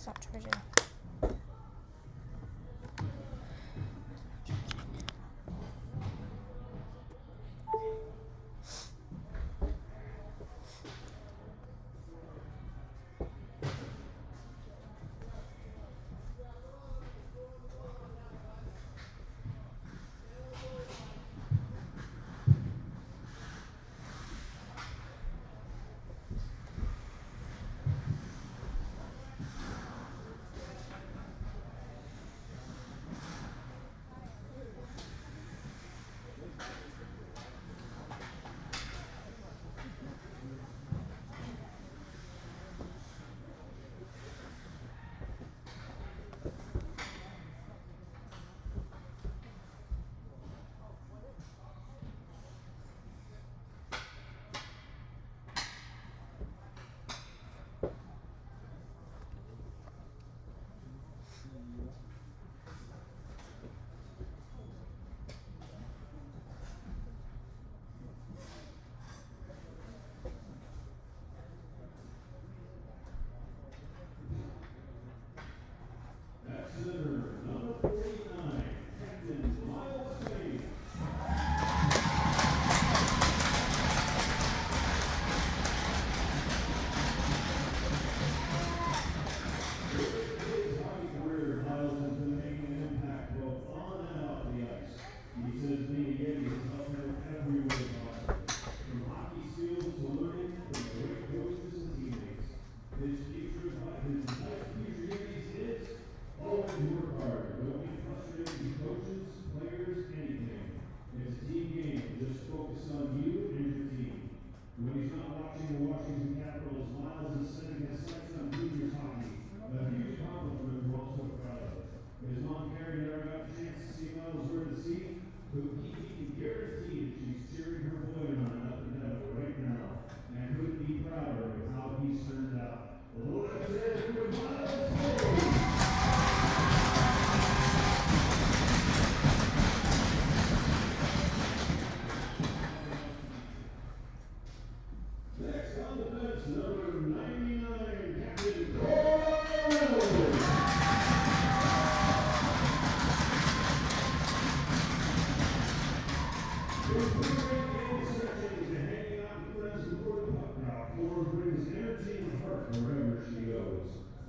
Stop charging.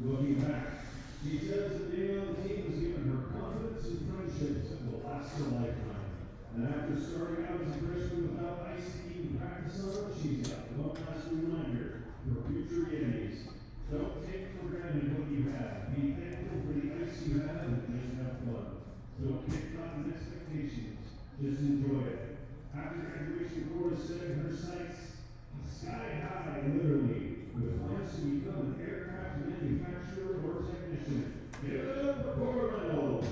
Looking back, she says that being on the team has given her confidence and friendships that will last a lifetime. And after starting out as a freshman without ice to even practice on, she's got one last reminder for future Yetis. Don't take for granted what you have. Be thankful for the ice you have and just have fun. Don't get caught in expectations. Just enjoy it. After graduation, Cora said her sights sky high, literally, with plans to become an aircraft manufacturer or technician. Give it up for Cora Reynolds.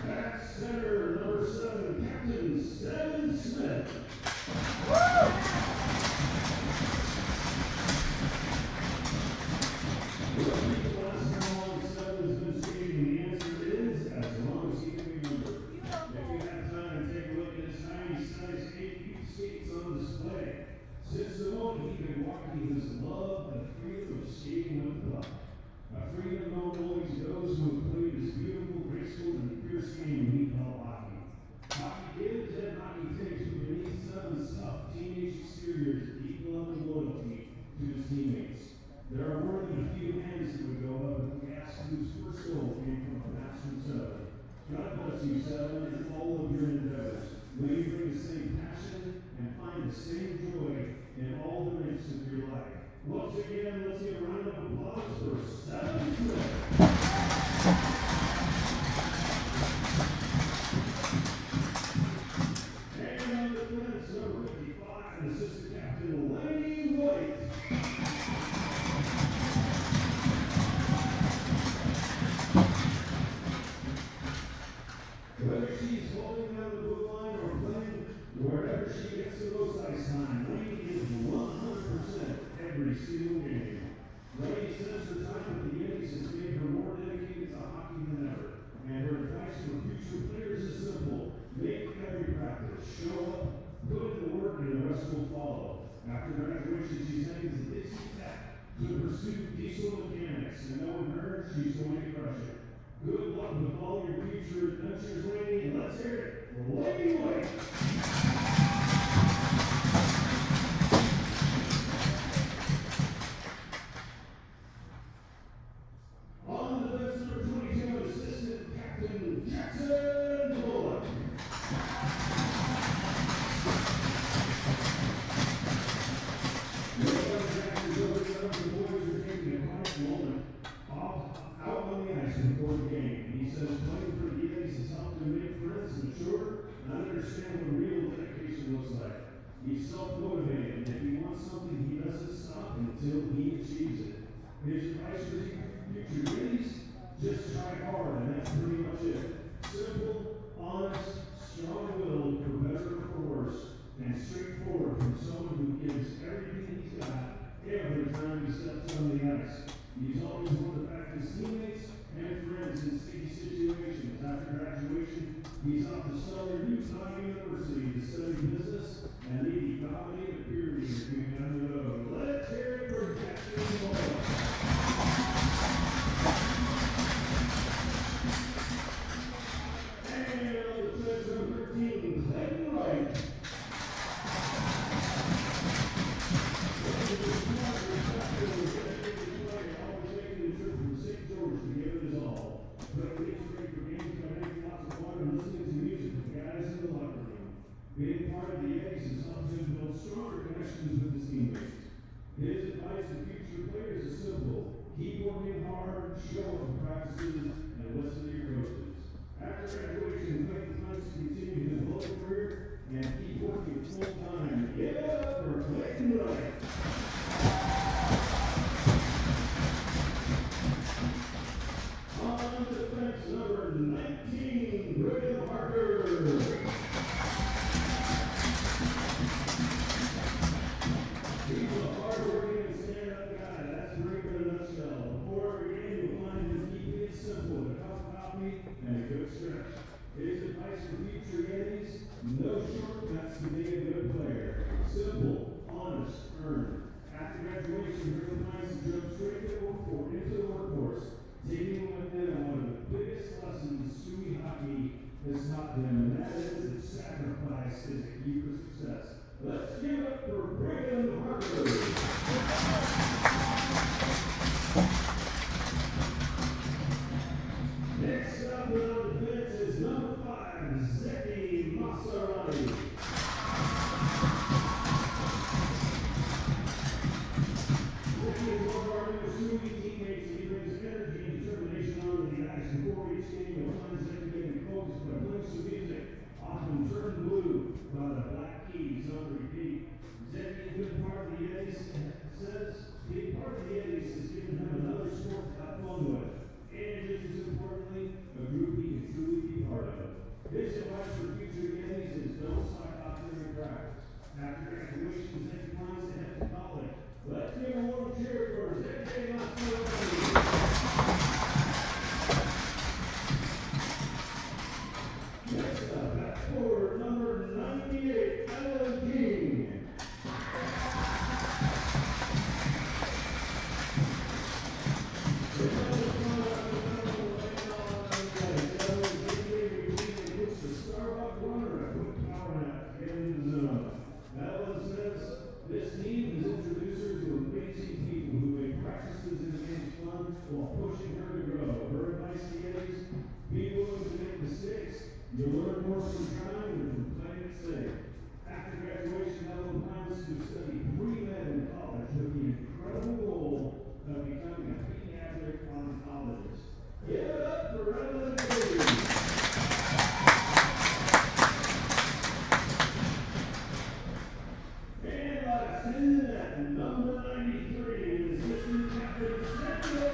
At center, number 7, Captain 7 Smith. Since the moment he could walk, he has loved the freedom of skating with the puck. A freedom known only to those who have played this beautiful, graceful, and fierce game we call hockey. Hockey gives and hockey takes, but beneath Seven's tough teenage exterior is deep love and loyalty to his teammates. There are more than a few hands that would go up if we asked whose first goal came from a pass from seven. God bless you, seven, in all of your endeavors. May you bring the same passion and find the same joy in all the ranks of your life. Once again, let's give a round of applause for 7 Smith. And on the defense, number 55, assistant captain Laney White. Whether she's holding down the blue line or playing wherever she gets the most ice time, Laney is 100% every single game. Laney says her time with the Yankees has made her more dedicated to hockey than ever, and her advice for future players is simple: make every practice, show up, put in the work, and the rest will follow. After graduation, she's heading to Dixie Tech to pursue diesel mechanics, and knowing her, she's going to crush it. Good luck with all your future adventures, Laney, and let's hear it for Laney White. On the defense, number 22, assistant captain Jackson Bullock. The boys are taking a quiet moment out on the ice before the game. He says playing for the Yankees has helped him make friends, mature, and understand what real dedication looks like. He's self-motivated, and if he wants something, he doesn't stop until he achieves it. His advice for future Yankees: just try hard, and that's pretty much it. Simple, honest, strong-willed, for better or for worse, and straightforward from someone who gives everything he's got every time he steps on the ice. He's always wanted to back his teammates and friends in sticky situations. After graduation, he's off to Southern Utah University to study business and maybe dominate a peer review down the road. Let's hear it for Jackson Bullock. And on the defense, number 13, Clayton Wright. Being part of the Yankees has helped him build stronger connections with his teammates. His advice to future players is simple: keep working hard, show up for practices, and listen to your coaches. After graduation, Clayton plans to continue his local career and keep working full time. Give it up for Clayton Wright. On defense, number 19, Brigham Parker. He's a hard-working and stand-up guy. That's Brigham in a nutshell. Before every game, you'll find him keeping it simple: a cup of coffee and a good stretch. His advice for future Yankees: no shortcuts to being a good player. Simple, honest, earned. After graduation, Brigham plans to jump straight into the workforce, taking with them one of the biggest lessons SUI hockey has taught them, and that is that sacrifice is the key for success. Let's give it for Brigham Parker. Next up on defense is number 5, Zeki Maserati. Zeki is one of our new SUI teammates. He brings energy and determination onto the ice. Before each game, you'll find Zeki getting focused by playing some music, often turned blue by the Black Keys on repeat. Zeki, a good part of the Yankees, says being part of the Yankees has given him another sport to have fun with, and just as importantly, a group he can truly be part of. His advice for future Yankees is don't slack off during practice. After graduation, Zeki plans to head to college. Let's give a warm cheer for Zeki Maserati. Next up, at forward, number 98, Alan King. Starbuck runner, a quick power nap to get into the zone. That was last in at number 93 is Mr. Captain Samuel.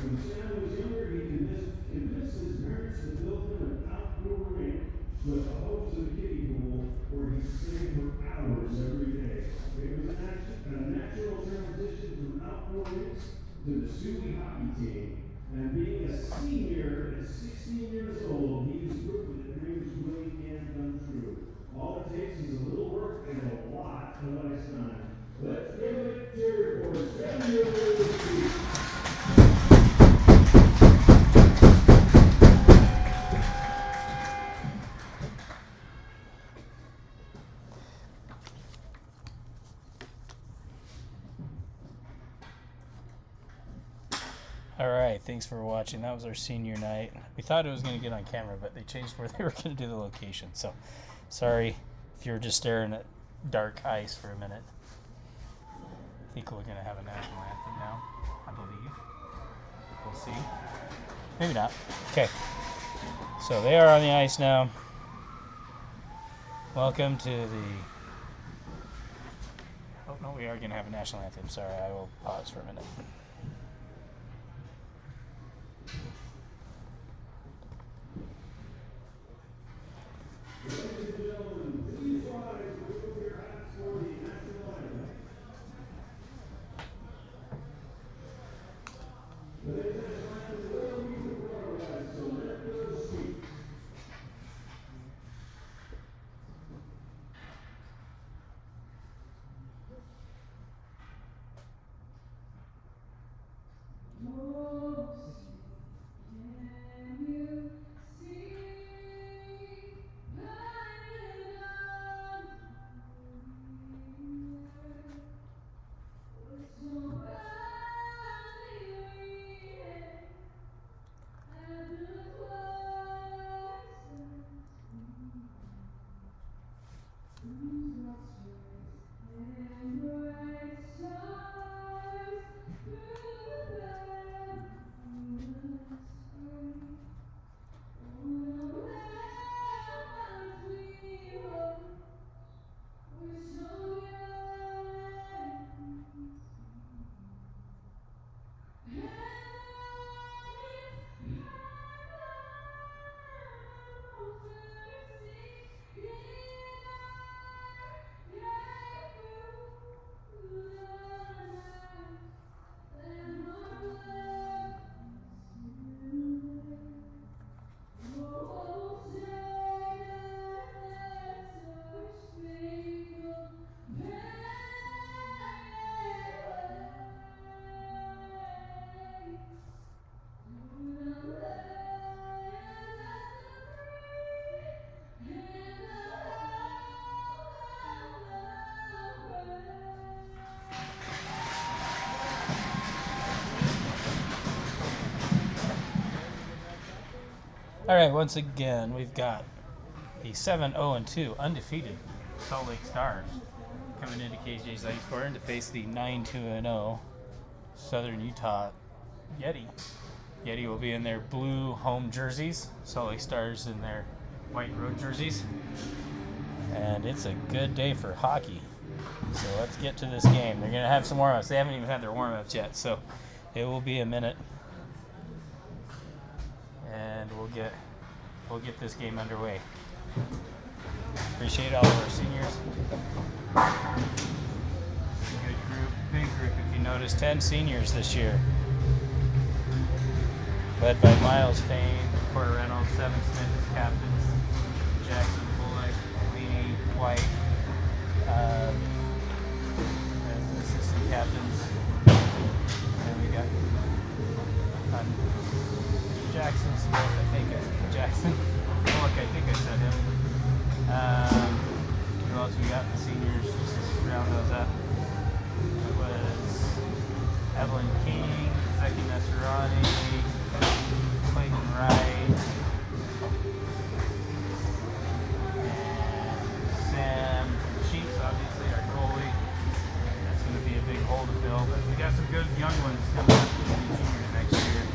When Sam was younger, he convinced his parents to build him an outdoor rink with the hopes of a kiddie pool where he'd stay for hours every day. It was a natural transition from outdoor rinks to the SUI hockey team. And being a senior at 16 years old, he was proof that dreams really can come true. All it takes is a little work and a lot of ice time. Let's give it a cheer for Samuel. Alright, thanks for watching. That was our senior night. We thought it was going to get on camera, but they changed where they were going to do the location. So, sorry if you were just staring at dark ice for a minute. I think we're going to have a national anthem now, I believe. We'll see. Maybe not. Okay. So, they are on the ice now. Welcome to the... Oh, no, we are going to have a national anthem. Sorry, I will pause for a minute. Ladies and gentlemen, please rise and remove your hats for the national anthem. The national anthem will be broadcast, so let those speak. All right, once again, we've got the 7-0-2 undefeated Salt Lake Stars coming into KJ's Ice Court to face the 9-2-0 Southern Utah Yeti. Yeti will be in their blue home jerseys, Salt Lake Stars in their white road jerseys. And it's a good day for hockey. So let's get to this game. They're going to have some warm-ups. They haven't even had their warm-ups yet, so it will be a minute. And we'll get this game underway. Appreciate all of our seniors. Good group, big group. If you notice, 10 seniors this year, led by Miles Fain, Porter Reynolds, Seven Smith as captains, Jackson Bullock, Leaney White as assistant captains. And we got Jackson Smith, I think Jackson Bullock, I think I said him. Who else we got? The seniors, just to round those up. It was Evelyn King, Zeki Nasrani, Clayton Wright, and Sam Sheets, obviously our goalie. That's going to be a big hole to fill, but we got some good young ones coming up to be juniors next year.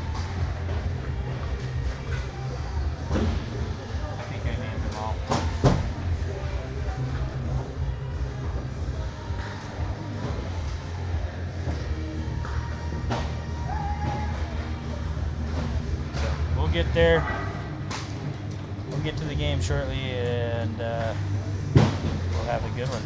get there. We'll get to the game shortly, and we'll have a good one.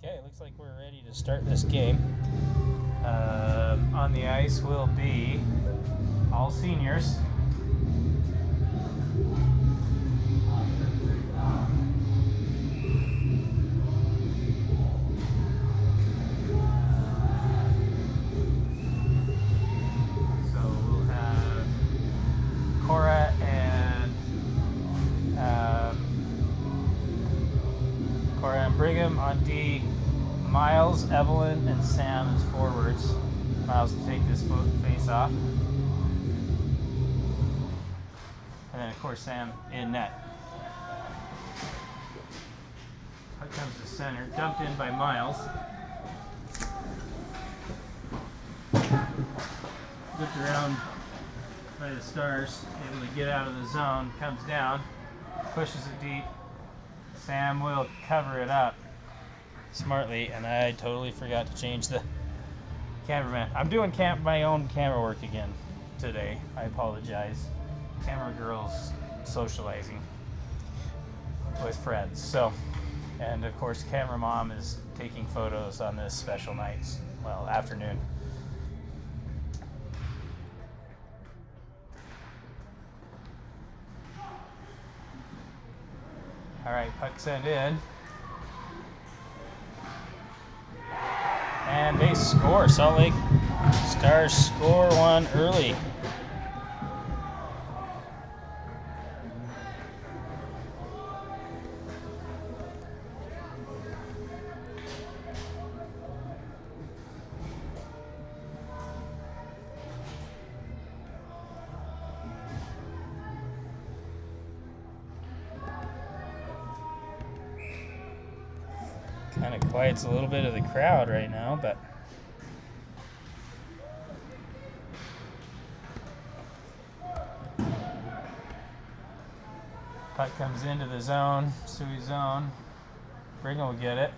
Okay, looks like we're ready to start this game. On the ice will be all seniors. So we'll have Cora and Brigham on D. Miles, Evelyn, and Sam as forwards. Miles to take this face off. And then, of course, Sam in net. Puck comes to center, dumped in by Miles. Whipped around by the Stars, able to get out of the zone, comes down, pushes it deep. Sam will cover it up smartly, and I totally forgot to change the cameraman. I'm doing my own camera work again today. I apologize. Camera girl's socializing with friends. So, and of course, camera mom is taking photos on this special night, well, afternoon. All right, puck sent in. And they score. Salt Lake Stars score one early. Kind of quiets a little bit of the crowd right now, but puck comes into the zone, SUI zone. Brigham will get it.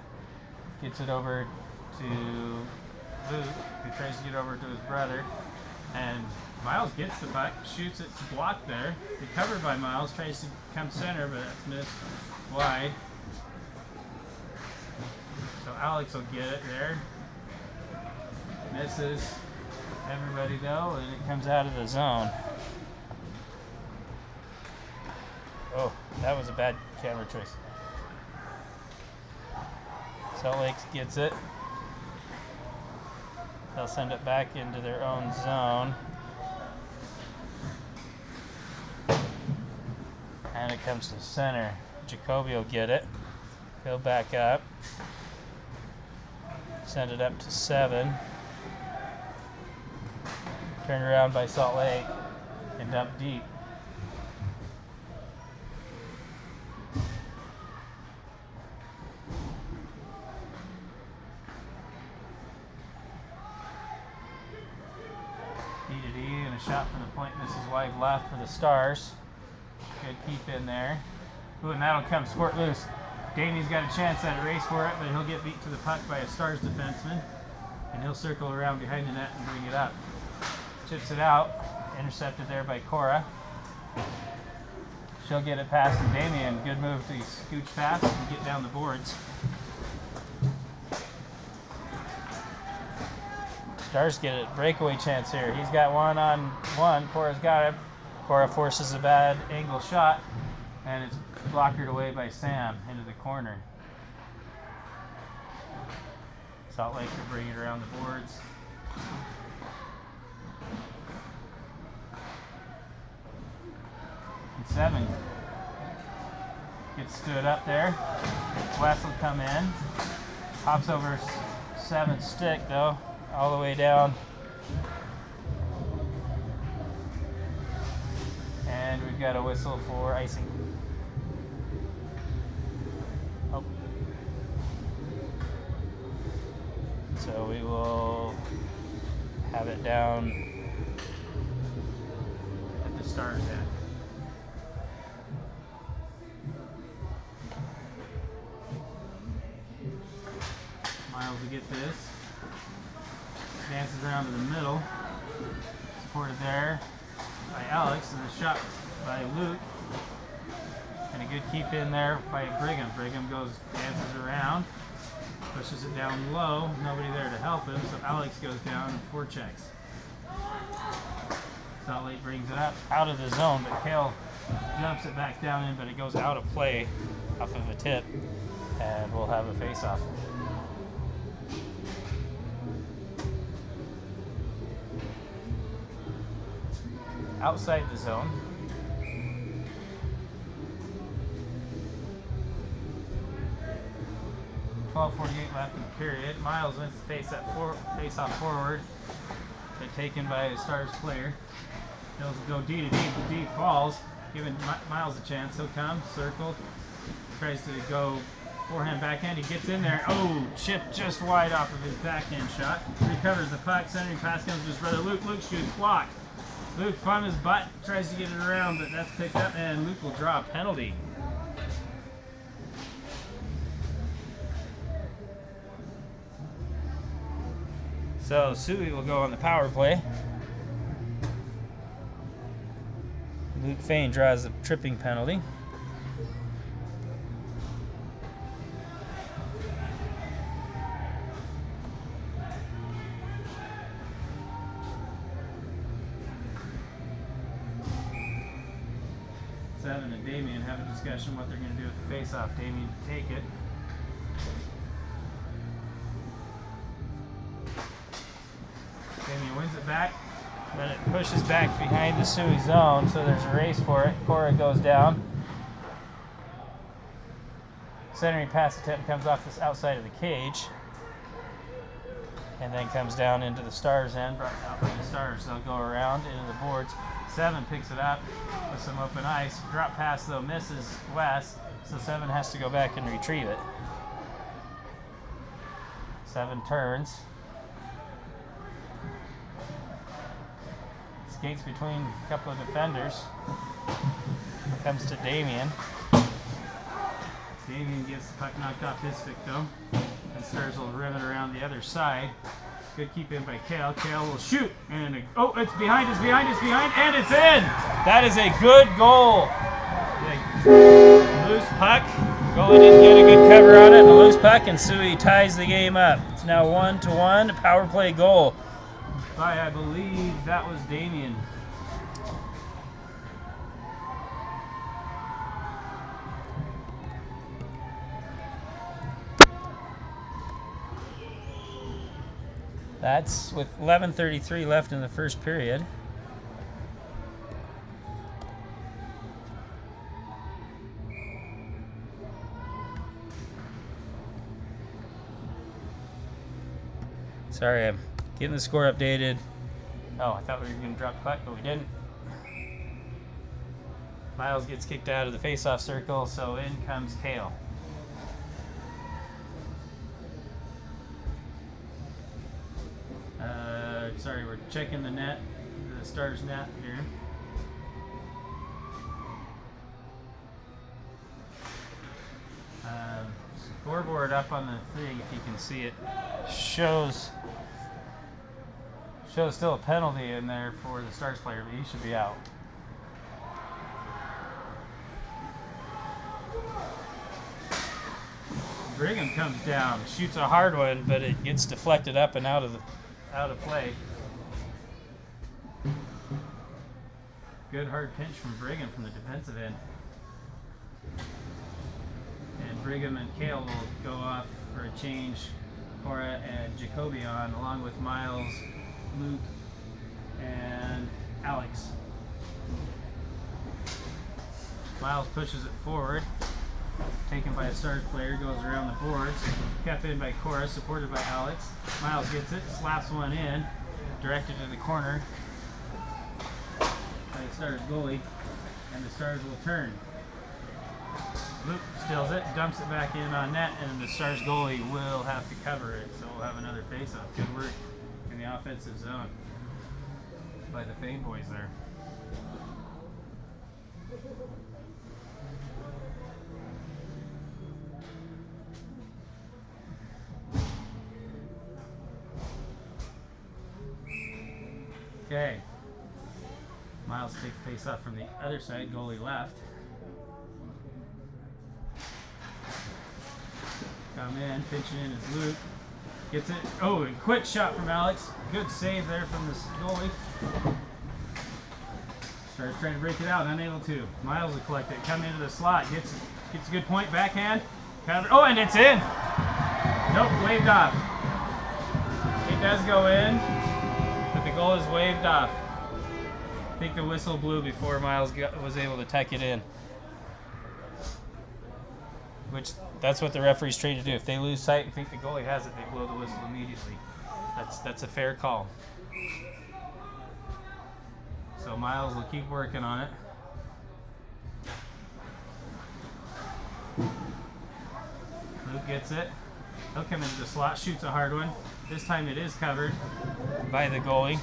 Gets it over to Luke, who tries to get over to his brother. And Miles gets the puck, shoots it, it's blocked there. Recovered by Miles, tries to come center, but that's missed wide. So Alex will get it there. Misses everybody though, and it comes out of the zone. Oh, that was a bad camera choice. Salt Lake gets it. They'll send it back into their own zone. And it comes to center. Jacoby will get it. He'll back up. Send it up to 7. Turned around by Salt Lake and dumped deep. D and a shot from the point misses wide left for the Stars. Good keep in there. Ooh, and that'll come squirt loose. Danny's got a chance at a race for it, but he'll get beat to the puck by a Stars defenseman. And he'll circle around behind the net and bring it up. Chips it out. Intercepted there by Cora. She'll get it past to Damien. Good move to scooch past and get down the boards. Stars get a breakaway chance here. He's got 1-on-1. Cora's got it. Cora forces a bad angle shot, and it's blockered away by Sam into the corner. Salt Lake will bring it around the boards. And 7 gets stood up there. West will come in. Hops over 7's stick though, all the way down. And we've got a whistle for icing. Oh. So we will have it down at the Stars end. Miles will get this. Dances around to the middle. Supported there by Alex, and a shot by Luke. And a good keep in there by Brigham. Brigham dances around, pushes it down low. Nobody there to help him, so Alex goes down and forechecks. Salt Lake brings it up out of the zone, but Kale jumps it back down in, but it goes out of play off of a tip, and we'll have a face-off. Outside the zone. .12:48 left in the period. Miles wins the face-off forward, but taken by a Stars player. He'll go D to D, but D falls, giving Miles a chance. He'll come, circle, tries to go forehand, backhand. He gets in there. Oh, chipped just wide off of his backhand shot. Recovers the puck. Centering pass comes to his brother Luke. Luke shoots, blocked. Luke from his butt tries to get it around, but that's picked up, and Luke will draw a penalty. So SUI will go on the power play. Luke Fain draws the tripping penalty. Seven and Damien have a discussion what they're going to do with the face-off. Damien take it. Damien wins it back. Then it pushes back behind the SUI zone, so there's a race for it. Cora goes down. Centering pass attempt comes off this outside of the cage. And then comes down into the Stars end, brought out by the Stars. They'll go around into the boards. Seven picks it up with some open ice. Drop pass though misses West, so Seven has to go back and retrieve it. Seven turns. Skates between a couple of defenders. Comes to Damien. Damien gets the puck knocked off his stick though. And Stars will rim it around the other side. Good keep in by Kale. Kale will shoot. And it's behind, and it's in! That is a good goal. Loose puck. Goalie didn't get a good cover on it. And a loose puck, and SUI ties the game up. It's now 1-1. Power play goal by, I believe, that was Damien. That's with 11:33 left in the first period. Sorry, I'm getting the score updated. Oh, I thought we were going to drop the puck, but we didn't. Miles gets kicked out of the face-off circle, so in comes Kale. Sorry, we're checking the net, the Stars net here. Scoreboard up on the thing, if you can see it, shows still a penalty in there for the Stars player, but he should be out. Brigham comes down, shoots a hard one, but it gets deflected up and out of play. Good hard pinch from Brigham from the defensive end. And Brigham and Kale will go off for a change. Cora and Jacoby on, along with Miles, Luke, and Alex. Miles pushes it forward. Taken by a Stars player, goes around the boards. Kept in by Cora, supported by Alex. Miles gets it, slaps one in, directed to the corner by the Stars goalie, and the Stars will turn. Luke steals it, dumps it back in on net, and the Stars goalie will have to cover it, so we'll have another face-off. Good work in the offensive zone by the Fane boys there. Okay. Miles takes face off from the other side, goalie left. Come in, pitching in is Luke. Gets it. Oh, and quick shot from Alex. Good save there from this goalie. Starts trying to break it out, unable to. Miles will collect it. Come into the slot. Gets a good point. Backhand. Cover. Oh, and it's in. Nope, waved off. It does go in, but the goal is waved off. I think the whistle blew before Miles was able to tuck it in. Which, that's what the referee's trained to do. If they lose sight and think the goalie has it, they blow the whistle immediately. That's a fair call. So Miles will keep working on it. Luke gets it. He'll come into the slot, shoots a hard one. This time it is covered by the goalie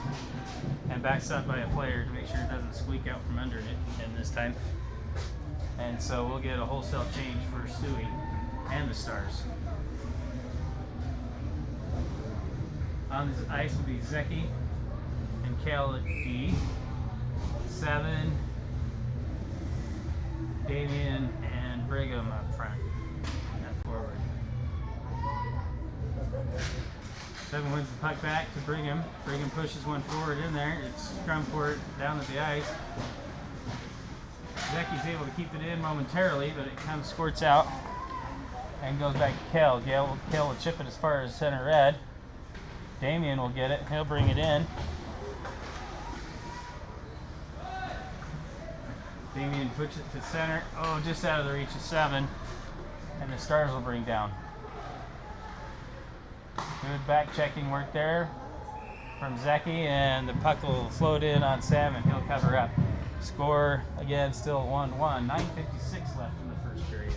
and backed up by a player to make sure it doesn't squeak out from under it in this time. And so we'll get a wholesale change for SUI and the Stars. On this ice will be Zeki and Kale at D. 7 Damien and Brigham up front and forward. 7 wins the puck back to Brigham. Brigham pushes one forward in there. It's scrum for it down at the ice. Zeki's able to keep it in momentarily, but it squirts out and goes back to Kel. Kel will chip it as far as center red. Damien will get it. He'll bring it in. Damien puts it to center. Oh, just out of the reach of 7. And the Stars will bring down. Good back checking work there from Zeki, and the puck will float in on Sam, and he'll cover up. Score again, still 1-1. 9:56 left in the first period.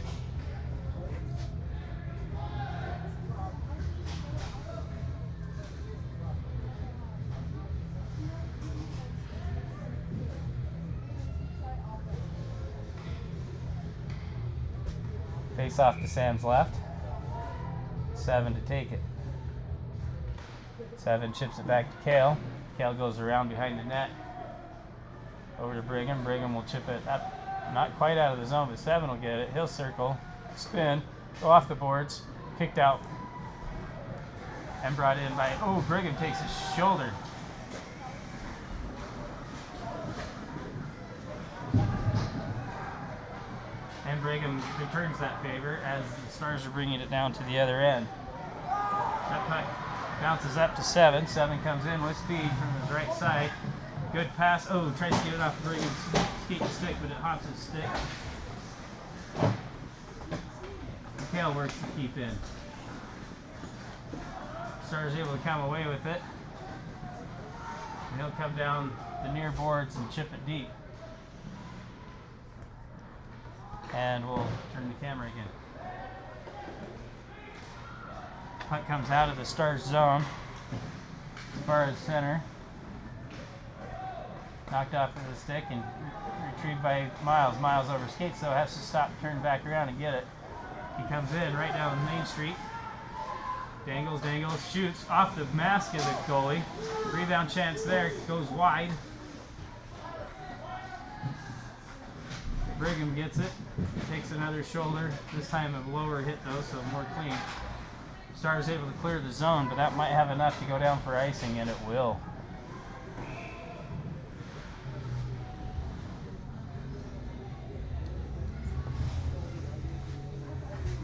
Face off to Sam's left. 7 to take it. 7 chips it back to Kale. Kale goes around behind the net. Over to Brigham. Brigham will chip it up. Not quite out of the zone, but 7 will get it. He'll circle, spin, go off the boards, kicked out, and brought in by, oh, Brigham takes his shoulder. And Brigham returns that favor as the Stars are bringing it down to the other end. That puck bounces up to 7. 7 comes in with speed from his right side. Good pass. Oh, tries to get it off Brigham's skating stick, but it hops his stick. Kale works to keep in. Stars able to come away with it. And he'll come down the near boards and chip it deep. And we'll turn the camera again. Puck comes out of the Stars zone as far as center. Knocked off of the stick and retrieved by Miles. Miles over skates, so has to stop, turn back around and get it. He comes in right down Main Street. Dangles, shoots off the mask of the goalie. Rebound chance there, goes wide. Brigham gets it, takes another shoulder. This time a lower hit though, so more clean. Stars able to clear the zone, but that might have enough to go down for icing, and it will.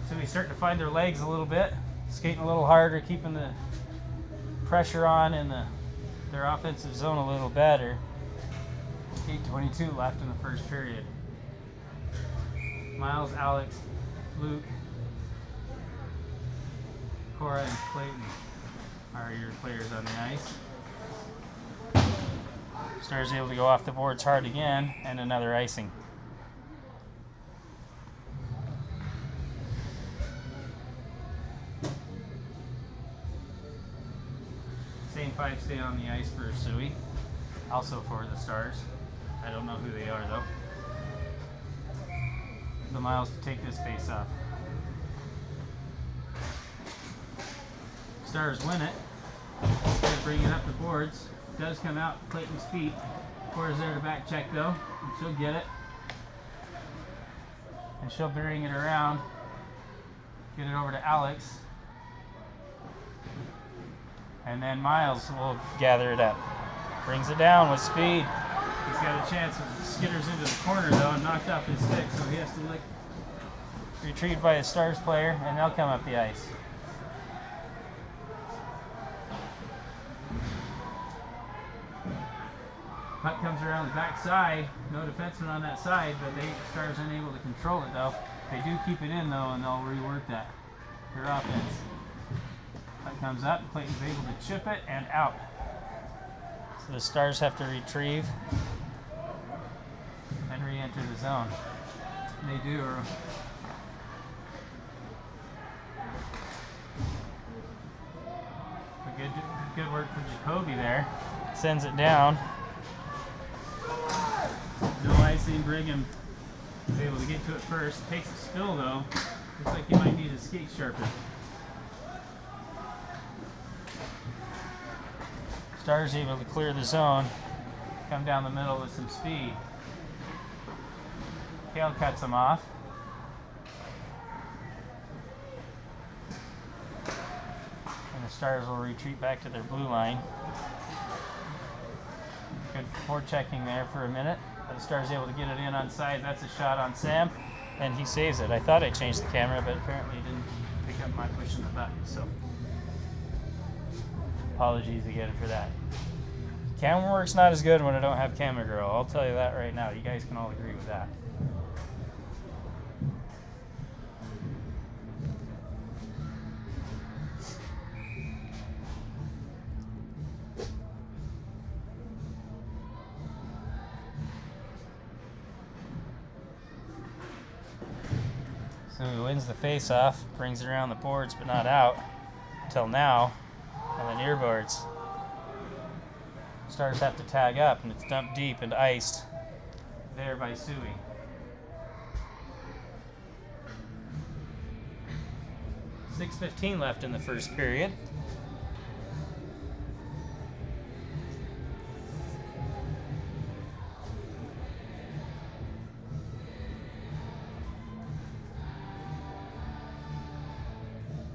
So we start to find their legs a little bit, skating a little harder, keeping the pressure on in their offensive zone a little better. 8:22 left in the first period. Miles, Alex, Luke, Cora, and Clayton are your players on the ice. Stars able to go off the boards hard again, and another icing. Same 5 stay on the ice for SUI, also for the Stars. I don't know who they are though. The Miles to take this face off. Stars win it. They bring it up the boards. Does come out Clayton's feet. Cora's there to back check though, and she'll get it. And she'll bring it around. Get it over to Alex. And then Miles will gather it up. Brings it down with speed. He's got a chance of skitters into the corner though and knocked off his stick, so he has to look retrieved by a Stars player, and they'll come up the ice. Puck comes around the back side. No defenseman on that side, but Stars unable to control it though. They do keep it in though, and they'll rework that. Their offense. Puck comes up, Clayton's able to chip it and out. So the Stars have to retrieve and re-enter the zone. They do. Good work for Jacoby there. Sends it down. No icing. Brigham is able to get to it first. Takes a spill though. Looks like he might need his skate sharpened. Stars able to clear the zone. Come down the middle with some speed. Tail cuts them off. And the stars will retreat back to their blue line. Good forechecking there for a minute. The star's able to get it in on side. That's a shot on Sam, and he saves it. I thought I changed the camera, but apparently it didn't pick up my pushing the button, so apologies again for that. Camera work's not as good when I don't have Camera Girl. I'll tell you that right now. You guys can all agree with that. So he wins the face-off, brings it around the boards but not out until now, and then earboards. Stars have to tag up, and it's dumped deep and iced there by SUI. .6:15 left in the first period.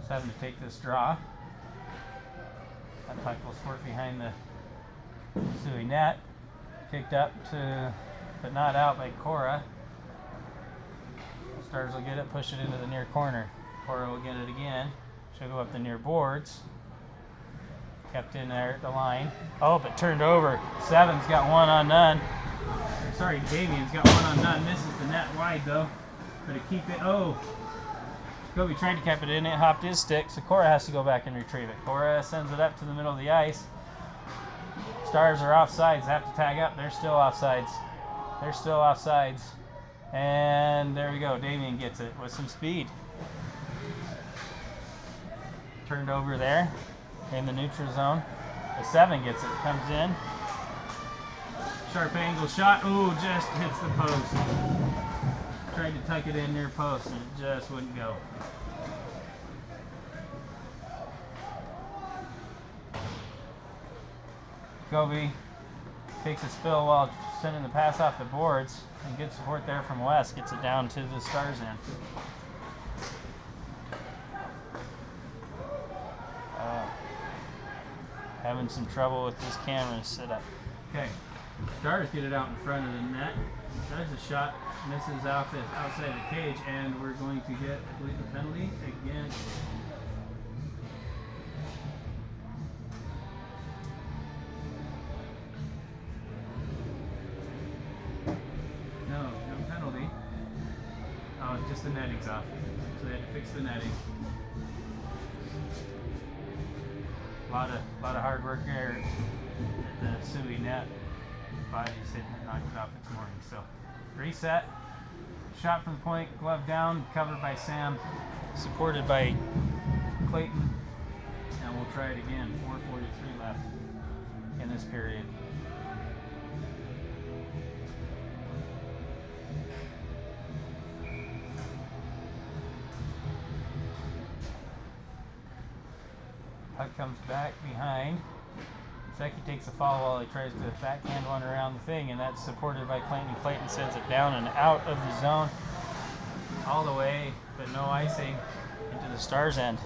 Having to take this draw. That puck will squirt behind the SUI net. Kicked up to, but not out by Cora. Stars will get it, push it into the near corner. Cora will get it again. She'll go up the near boards. Kept in there at the line. Oh, but turned over. Seven's got one on none. Sorry, Damien's got one on none. Misses the net wide though. But to keep it, oh. Kobe tried to keep it in, it hopped his stick, so Cora has to go back and retrieve it. Cora sends it up to the middle of the ice. Stars are offsides, have to tag up. They're still offsides. They're still offsides. And there we go, Damien gets it with some speed. Turned over there in the neutral zone. The 7 gets it, comes in. Sharp angle shot, ooh, just hits the post. Tried to tuck it in near post and it just wouldn't go. Kobe takes a spill while sending the pass off the boards and gets support there from West, gets it down to the Stars end. Having some trouble with this camera setup. Okay, Stars get it out in front of the net. There's a shot, misses out outside the cage, and we're going to get, I believe, a penalty against no penalty. Oh, just the netting's off. So they had to fix the netting. A lot of hard work there at the SUI net. Body's hitting it, knocked it off this morning. So reset, shot from the point, glove down, covered by Sam, supported by Clayton, and we'll try it again. 4:43 left in this period. Puck comes back behind. Secchi takes a foul while he tries to backhand one around the thing, and that's supported by Clayton. Clayton sends it down and out of the zone all the way, but no icing into the Stars end.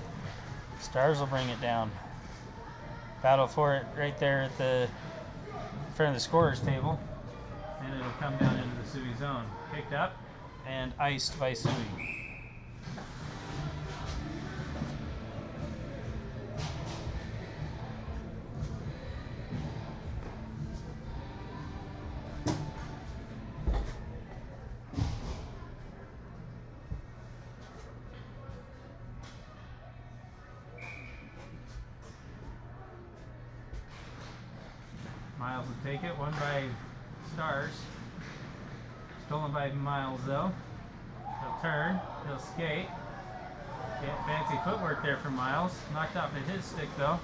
Stars will bring it down. Battle for it right there at the front of the scorer's table, and it'll come down into the SUI zone. Picked up and iced by SUI. Miles will take it, one by Stars. Stolen by Miles though. He'll turn, he'll skate. Get fancy footwork there from Miles. Knocked off at his stick though.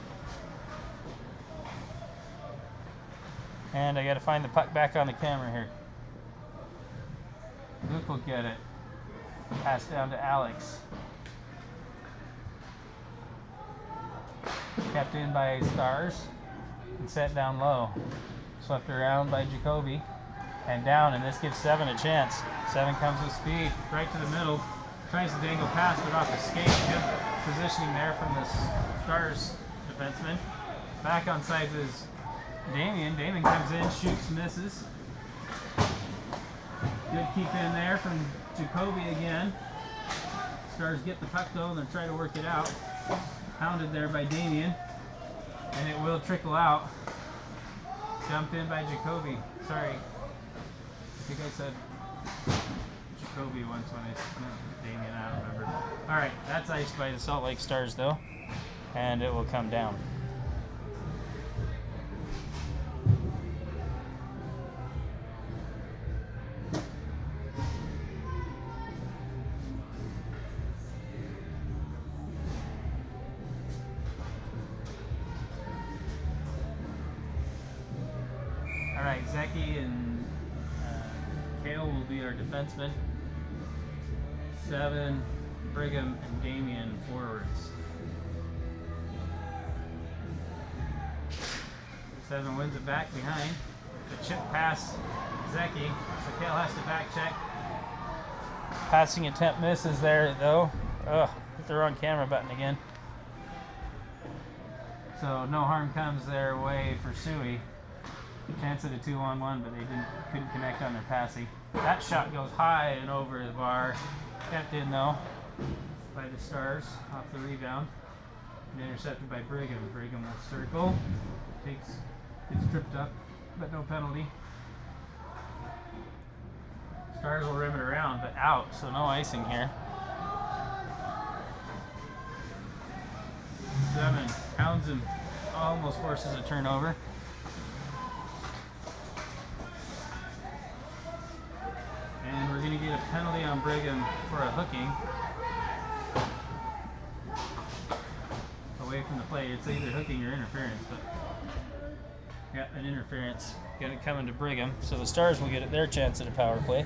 And I gotta find the puck back on the camera here. Luke will get it. Pass down to Alex. Kept in by Stars. And set down low. Swept around by Jacoby. and down, and this gives 7 a chance. 7 comes with speed, right to the middle. Tries to dangle past, but off the skate. Good positioning there from the Stars defenseman. Back on sides is Damien. Damien comes in, shoots, misses. Good keep in there from Jacoby again. Stars get the puck though, and then try to work it out. Pounded there by Damien, and it will trickle out. Dumped in by Jacoby. Sorry, I think I said Jacoby once when I meant Damien, I don't remember. Alright, that's iced by the Salt Lake Stars though, and it will come down. Alright, Zeki and Kale will be our defensemen. 7, Brigham and Damien forwards. 7 wins it back behind. The chip pass Zeki, so Kale has to back check. Passing attempt misses there though. Ugh, hit the wrong camera button again. So no harm comes their way for SUI. Chance at a 2-on-1, but they couldn't connect on their passing. That shot goes high and over the bar. Kept in though by the Stars off the rebound. And intercepted by Brigham. Brigham will circle. Gets tripped up, but no penalty. Stars will rim it around, but out, so no icing here. 7 pounds him, almost forces a turnover. And we're going to get a penalty on Brigham for a hooking away from the play. It's either hooking or interference, but got an interference. Got it coming to Brigham. So the Stars will get their chance at a power play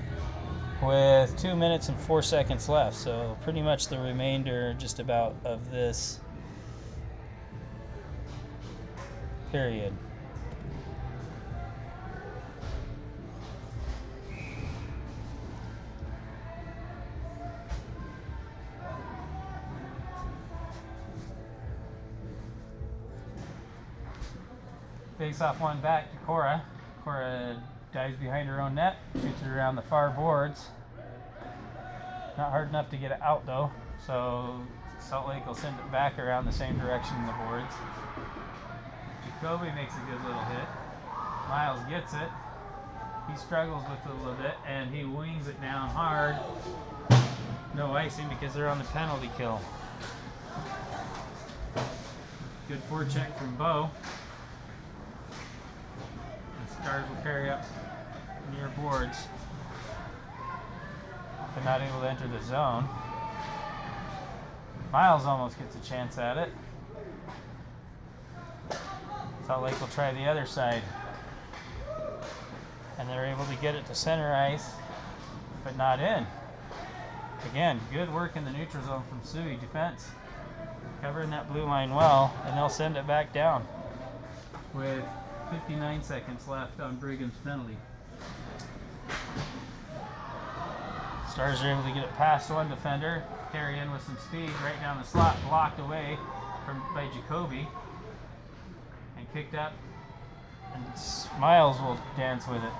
with 2 minutes and 4 seconds left. So pretty much the remainder just about of this period. Face off one back to Cora. Cora dives behind her own net, shoots it around the far boards. Not hard enough to get it out though, so Salt Lake will send it back around the same direction in the boards. Jacoby makes a good little hit. Miles gets it. He struggles with it a little bit, and he wings it down hard. No icing because they're on the penalty kill. Good forecheck from Bo. Stars will carry up near boards. They're not able to enter the zone. Miles almost gets a chance at it. Salt Lake will try the other side. And they're able to get it to center ice, but not in. Again, good work in the neutral zone from SUI defense. Covering that blue line well, and they'll send it back down with 59 seconds left on Brigham's penalty. Stars are able to get it past one defender, carry in with some speed right down the slot, blocked away by Jacoby, and kicked up, and Miles will dance with it.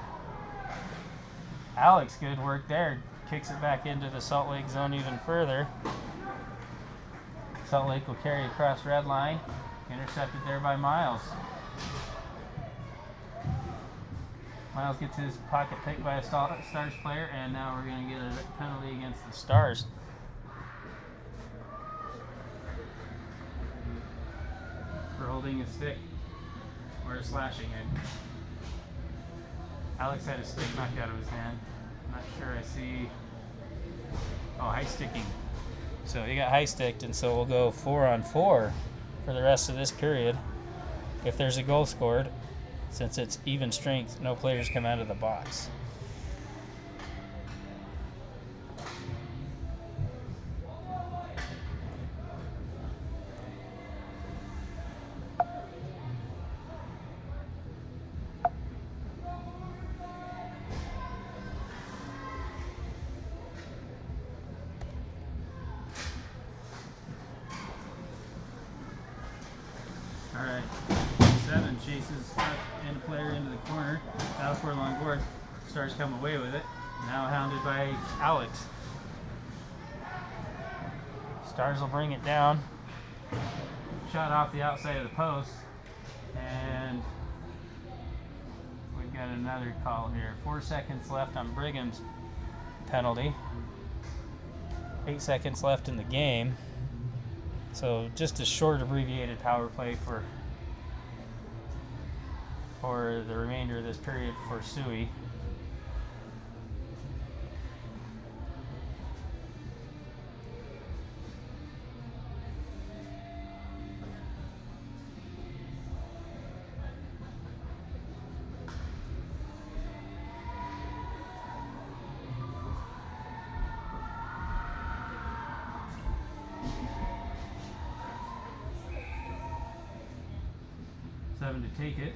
Alex, good work there, kicks it back into the Salt Lake zone even further. Salt Lake will carry across red line, intercepted there by Miles. Miles gets his pocket picked by a Stars player, and now we're going to get a penalty against the Stars. For holding a stick or slashing it. Alex had a stick knocked out of his hand. I'm not sure I see. Oh, high sticking. So he got high sticked, and so we'll go 4-on-4 for the rest of this period. If there's a goal scored, since it's even strength, no players come out of the box. faces and a player into the corner. That was for a long board. Stars come away with it. Now hounded by Alex. Stars will bring it down. Shot off the outside of the post. And we've got another call here. 4 seconds left on Brigham's penalty. 8 seconds left in the game. So just a short abbreviated power play for the remainder of this period for SUI. Seven to take it.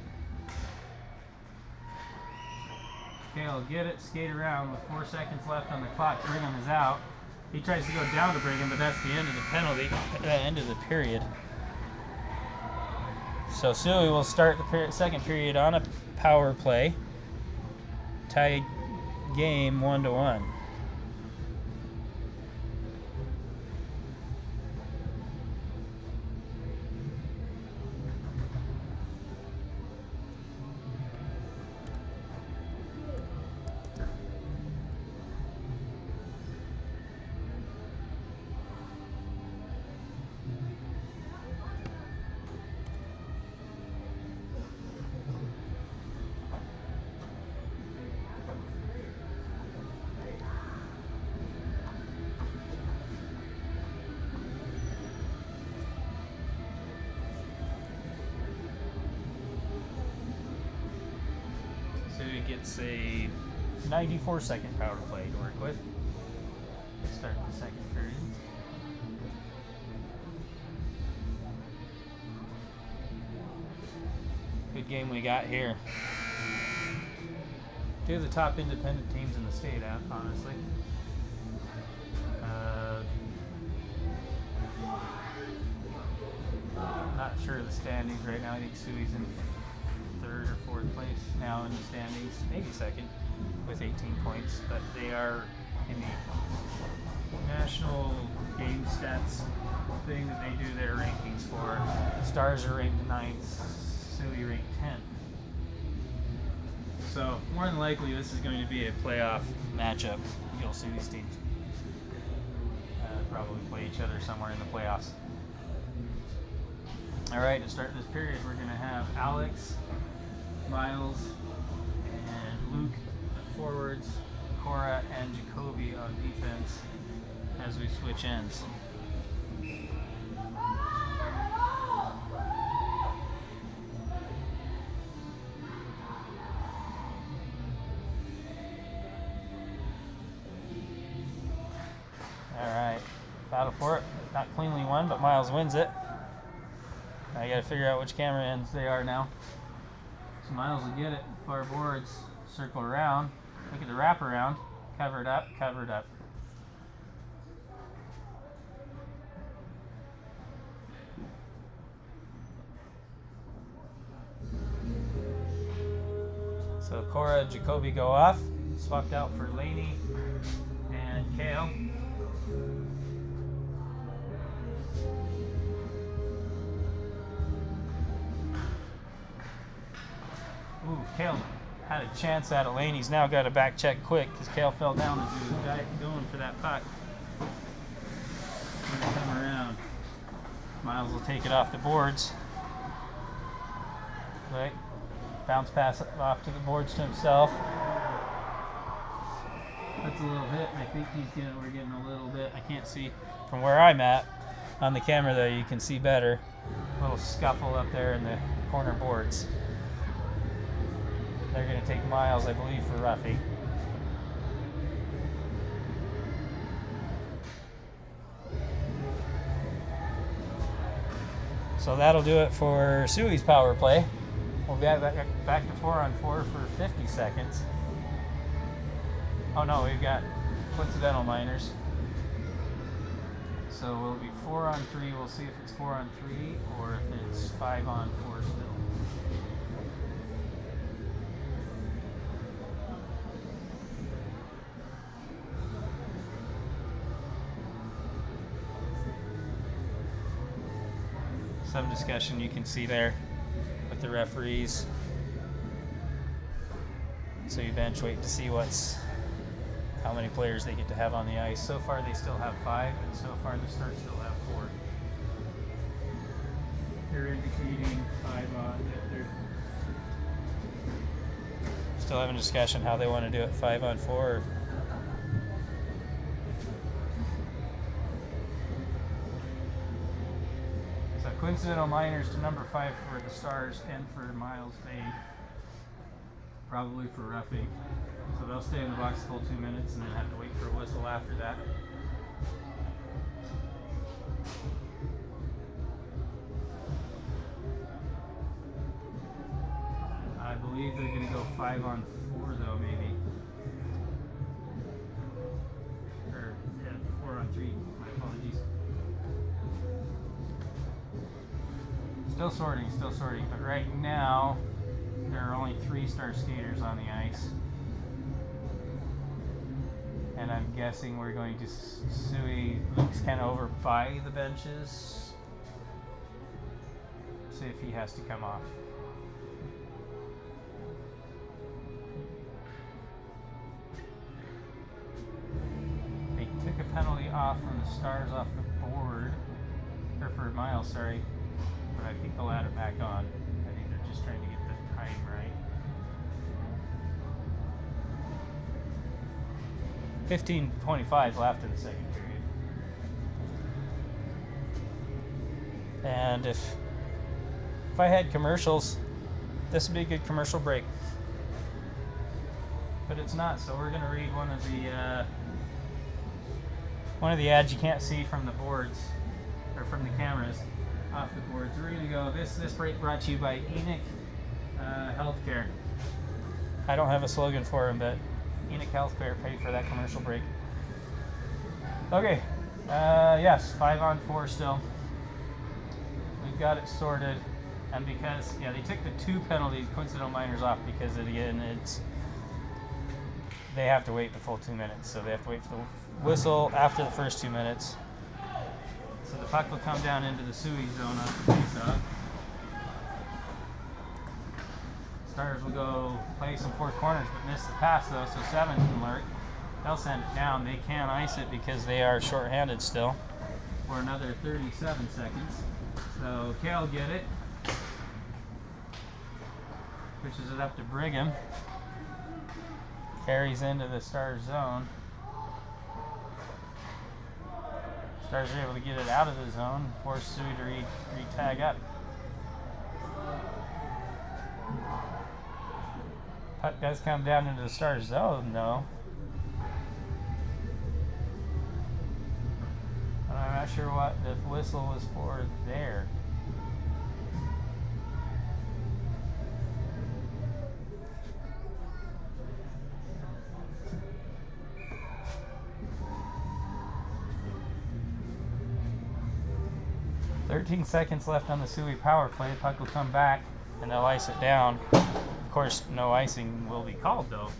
Kale will get it, skate around with 4 seconds left on the clock. Brigham is out. He tries to go down to Brigham, but that's the end of the penalty, end of the period. So SUI will start the second period on a power play. Tied game 1-1. Gets a 94-second power play to work with. Start the second period. Good game we got here. Two of the top independent teams in the state, honestly. Not sure of the standings right now. I think SUI's in third or fourth place now in the standings, maybe second with 18 points, but they are in the national game stats thing that they do their rankings for. The Stars are ranked 9th, SUI ranked 10th. So more than likely this is going to be a playoff matchup. You'll see these teams probably play each other somewhere in the playoffs. Alright, to start this period we're going to have Alex, Miles, and Luke forwards, Cora and Jacoby on defense as we switch ends. Alright, battle for it. Not cleanly won, but Miles wins it. Now you gotta figure out which camera ends they are now. So Miles will get it, far boards, circle around, look at the wraparound, covered up, covered up. So Cora and Jacoby go off, swapped out for Laney and Kale. Ooh, Kale had a chance at Elaine. He's now got to back check quick because Kale fell down as he was going for that puck. Gonna come around. Miles will take it off the boards. Right. Bounce pass off to the boards to himself. That's a little hit, and I think we're getting a little bit. I can't see from where I'm at. On the camera though, you can see better. A little scuffle up there in the corner boards. They're going to take Miles, I believe, for roughing. So that'll do it for SUI's power play. We'll be back to 4-on-4 for 50 seconds. Oh no, we've got coincidental minors. So will it be 4-on-3? We'll see if it's 4-on-3 or if it's 5-on-4 still. some discussion you can see there with the referees. So you bench wait to see how many players they get to have on the ice. So far they still have 5, and so far the Stars still have 4. They're indicating 5 on. They're still having a discussion how they want to do it, 5 on 4. So coincidental minors to number 5 for the Stars and for Miles Bay, probably for roughing. So they'll stay in the box full 2 minutes and then have to wait for a whistle after that. I believe they're going to go 5 on 4 though, maybe. Or, yeah, 4 on 3. My apologies. Still sorting. But right now, there are only 3 Star skaters on the ice. And I'm guessing we're going to SUI. Luke's kind of over by the benches. See if he has to come off. They took a penalty off from the Stars off the board. Or for Miles, sorry. But I think they'll add it back on. I think they're just trying to get the time right. 15:25 left in the second period. And if I had commercials, this would be a good commercial break. But it's not, so we're going to read one of the ads you can't see from the boards, or from the cameras off the boards. We're going to go, this break brought to you by Enoch Healthcare. I don't have a slogan for him, but Enoch Healthcare paid for that commercial break. Okay, yes, 5 on 4 still. We've got it sorted, and because, yeah, they took the 2 penalties, coincidental minors off, because again, they have to wait the full 2 minutes, so they have to wait for the whistle after the first 2 minutes. So the puck will come down into the SUI zone off the face-off. Stars will go play some 4 corners, but miss the pass though, so 7 can lurk. They'll send it down. They can't ice it because they are short-handed still for another 37 seconds. So Kale will get it. Pushes it up to Brigham. Carries into the Stars zone. Stars are able to get it out of the zone, force SUI to re-tag up. Puck does come down into the Stars zone, though. And I'm not sure what the whistle was for there. "13 seconds left on the SUI power play. The puck will come back, and they'll ice it down. Of course, no icing will be called, though,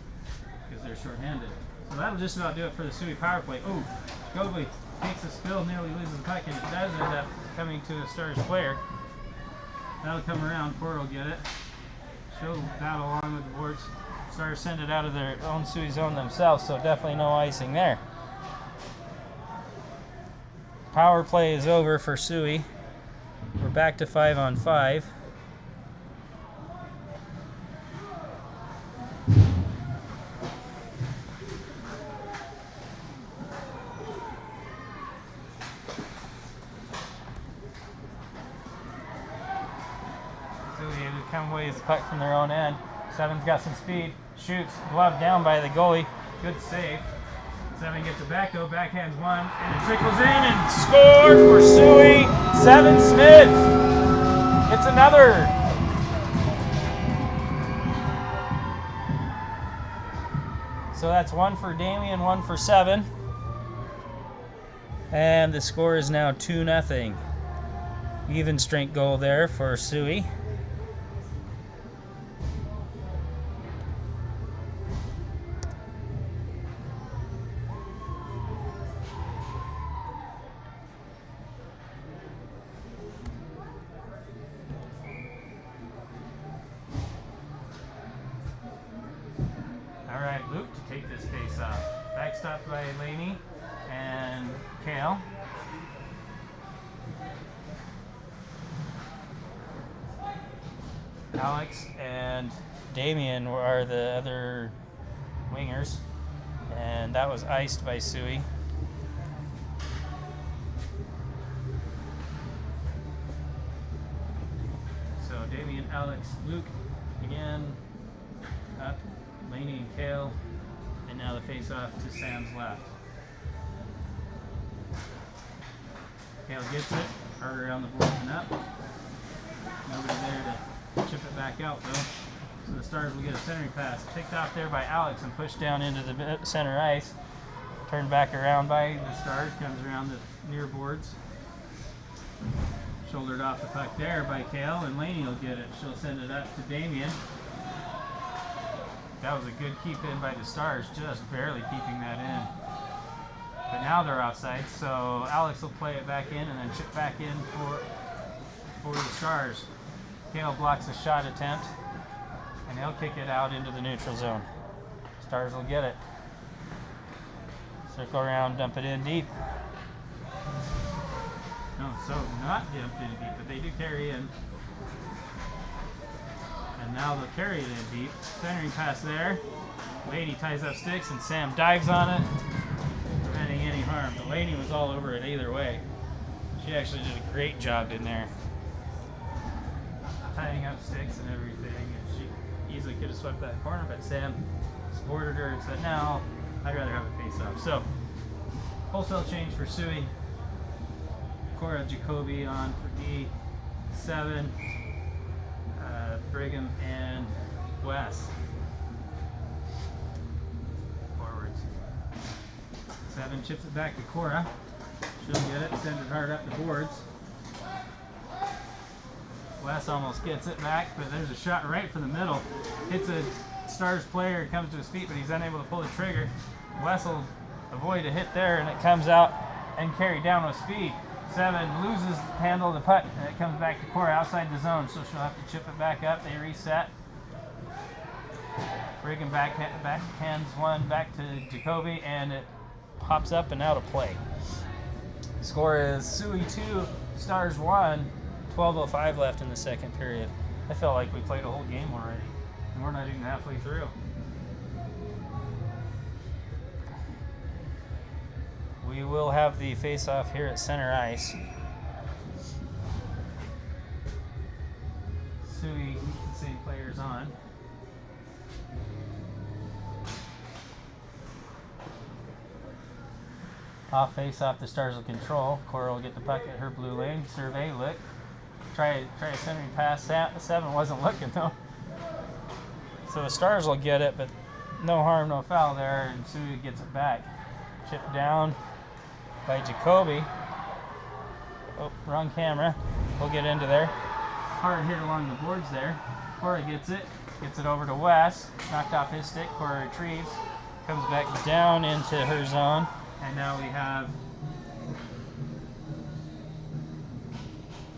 because they're short-handed. So that'll just about do it for the SUI power play. Oh, Gobley takes a spill, nearly loses the puck, and it does end up coming to a Stars player. That'll come around. Ford will get it. She'll battle along with the boards. Stars send it out of their own SUI zone themselves, so definitely no icing there. Power play is over for SUI. We're back to 5 on 5. Come away with the puck from their own end. 7's got some speed. Shoots. Glove down by the goalie. Good save. 7 gets it back though. Backhands 1. And it trickles in and scored for SUI. 7 Smith. It's another. So that's 1 for Damien, 1 for 7. And the score is now 2-0. Even strength goal there for SUI. backstopped by Laney and Kale. Alex and Damien are the other wingers, and that was iced by SUI. So Damien, Alex, Luke again, up, Laney and Kale, and now the face-off to Sam's left. Kale gets it, harder around the board and up. Nobody there to chip it back out though. So the Stars will get a centering pass. Picked off there by Alex and pushed down into the center ice. Turned back around by the Stars, comes around the near boards. Shouldered off the puck there by Kale, and Laney will get it. She'll send it up to Damien. That was a good keep in by the Stars, just barely keeping that in. But now they're offside, so Alex will play it back in and then chip back in for the Stars. Kale blocks a shot attempt, and he'll kick it out into the neutral zone. Stars will get it. Circle around, dump it in deep. No, so not dumped in deep, but they do carry in. And now they'll carry it in deep. Centering pass there. Laney ties up sticks, and Sam dives on it, preventing any harm. But Laney was all over it either way. She actually did a great job in there, tying up sticks and everything. And she easily could have swept that corner, but Sam supported her and said, "No, I'd rather have a face-off." So, wholesale change for SUI. Cora Jacoby on for D7. Brigham and Wes. Forwards. 7 chips it back to Cora. She'll get it, send it hard up the boards. Wes almost gets it back, but there's a shot right from the middle. Hits a Stars player, comes to his feet, but he's unable to pull the trigger. Wes will avoid a hit there, and it comes out and carried down with speed. 7 loses the handle of the puck, and it comes back to Cora outside the zone, so she'll have to chip it back up. They reset. Brigham backhands one back to Jacoby, and it pops up and out of play. Score is SUI 2, Stars 1, 12:05 left in the second period. I felt like we played a whole game already, and we're not even halfway through. We will have the face-off here at center ice. SUI keeps the same players on. Off face-off, the Stars will control. Cora will get the puck at her blue lane. Survey, look. Try a centering pass. 7 wasn't looking though. So the Stars will get it, but no harm, no foul there, and SUI gets it back. Chip down by Jacoby. Oh, wrong camera. We'll get into there. Hard hit along the boards there. Cora gets it over to Wes. Knocked off his stick. Cora retrieves. Comes back down into her zone. And now we have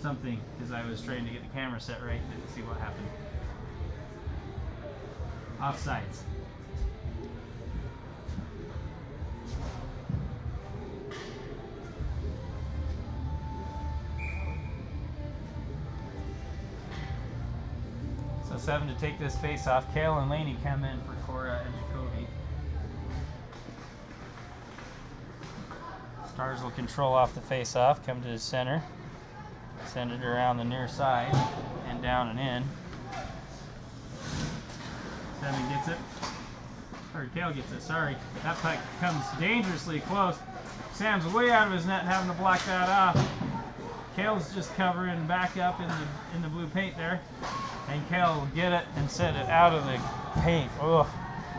something, because I was trying to get the camera set right, didn't see what happened. Offsides. So 7 to take this face off. Kale and Laney come in for Cora and Jacoby. Stars will control off the face off, come to the center, send it around the near side and down and in. 7 gets it, or Kale gets it, sorry. That puck comes dangerously close. Sam's way out of his net having to block that off. Kale's just covering back up in the blue paint there. And Kale will get it and send it out of the paint. Oh,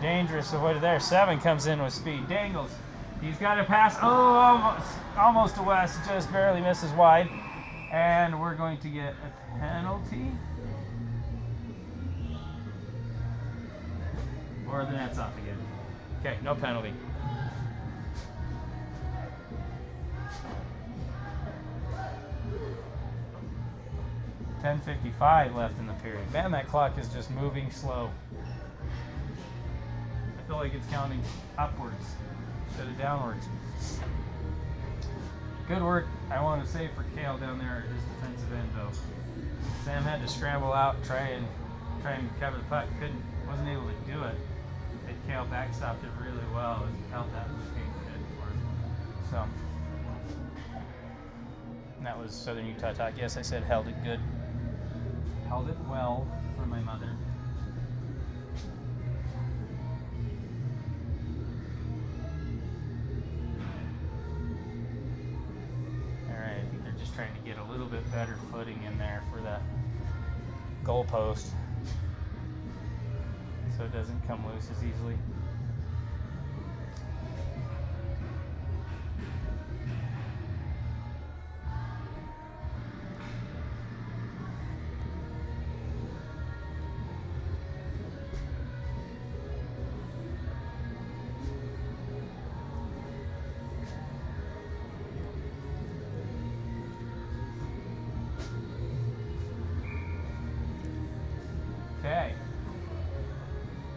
dangerous avoided there. 7 comes in with speed. Dangles. He's got to pass. Oh, almost to West. Just barely misses wide. And we're going to get a penalty. Or the net's off again. Okay, no penalty. .55 left in the period. Man, that clock is just moving slow. I feel like it's counting upwards. instead of downwards. Good work, I want to say, for Kale down there at his defensive end, though. Sam had to scramble out, try and cover the puck. Wasn't able to do it. And Kale backstopped it really well and held that game good for him. So, and that was Southern Utah talk. Yes, I said held it good. Held it well for my mother. Alright, I think they're just trying to get a little bit better footing in there for that goalpost, so it doesn't come loose as easily. Okay,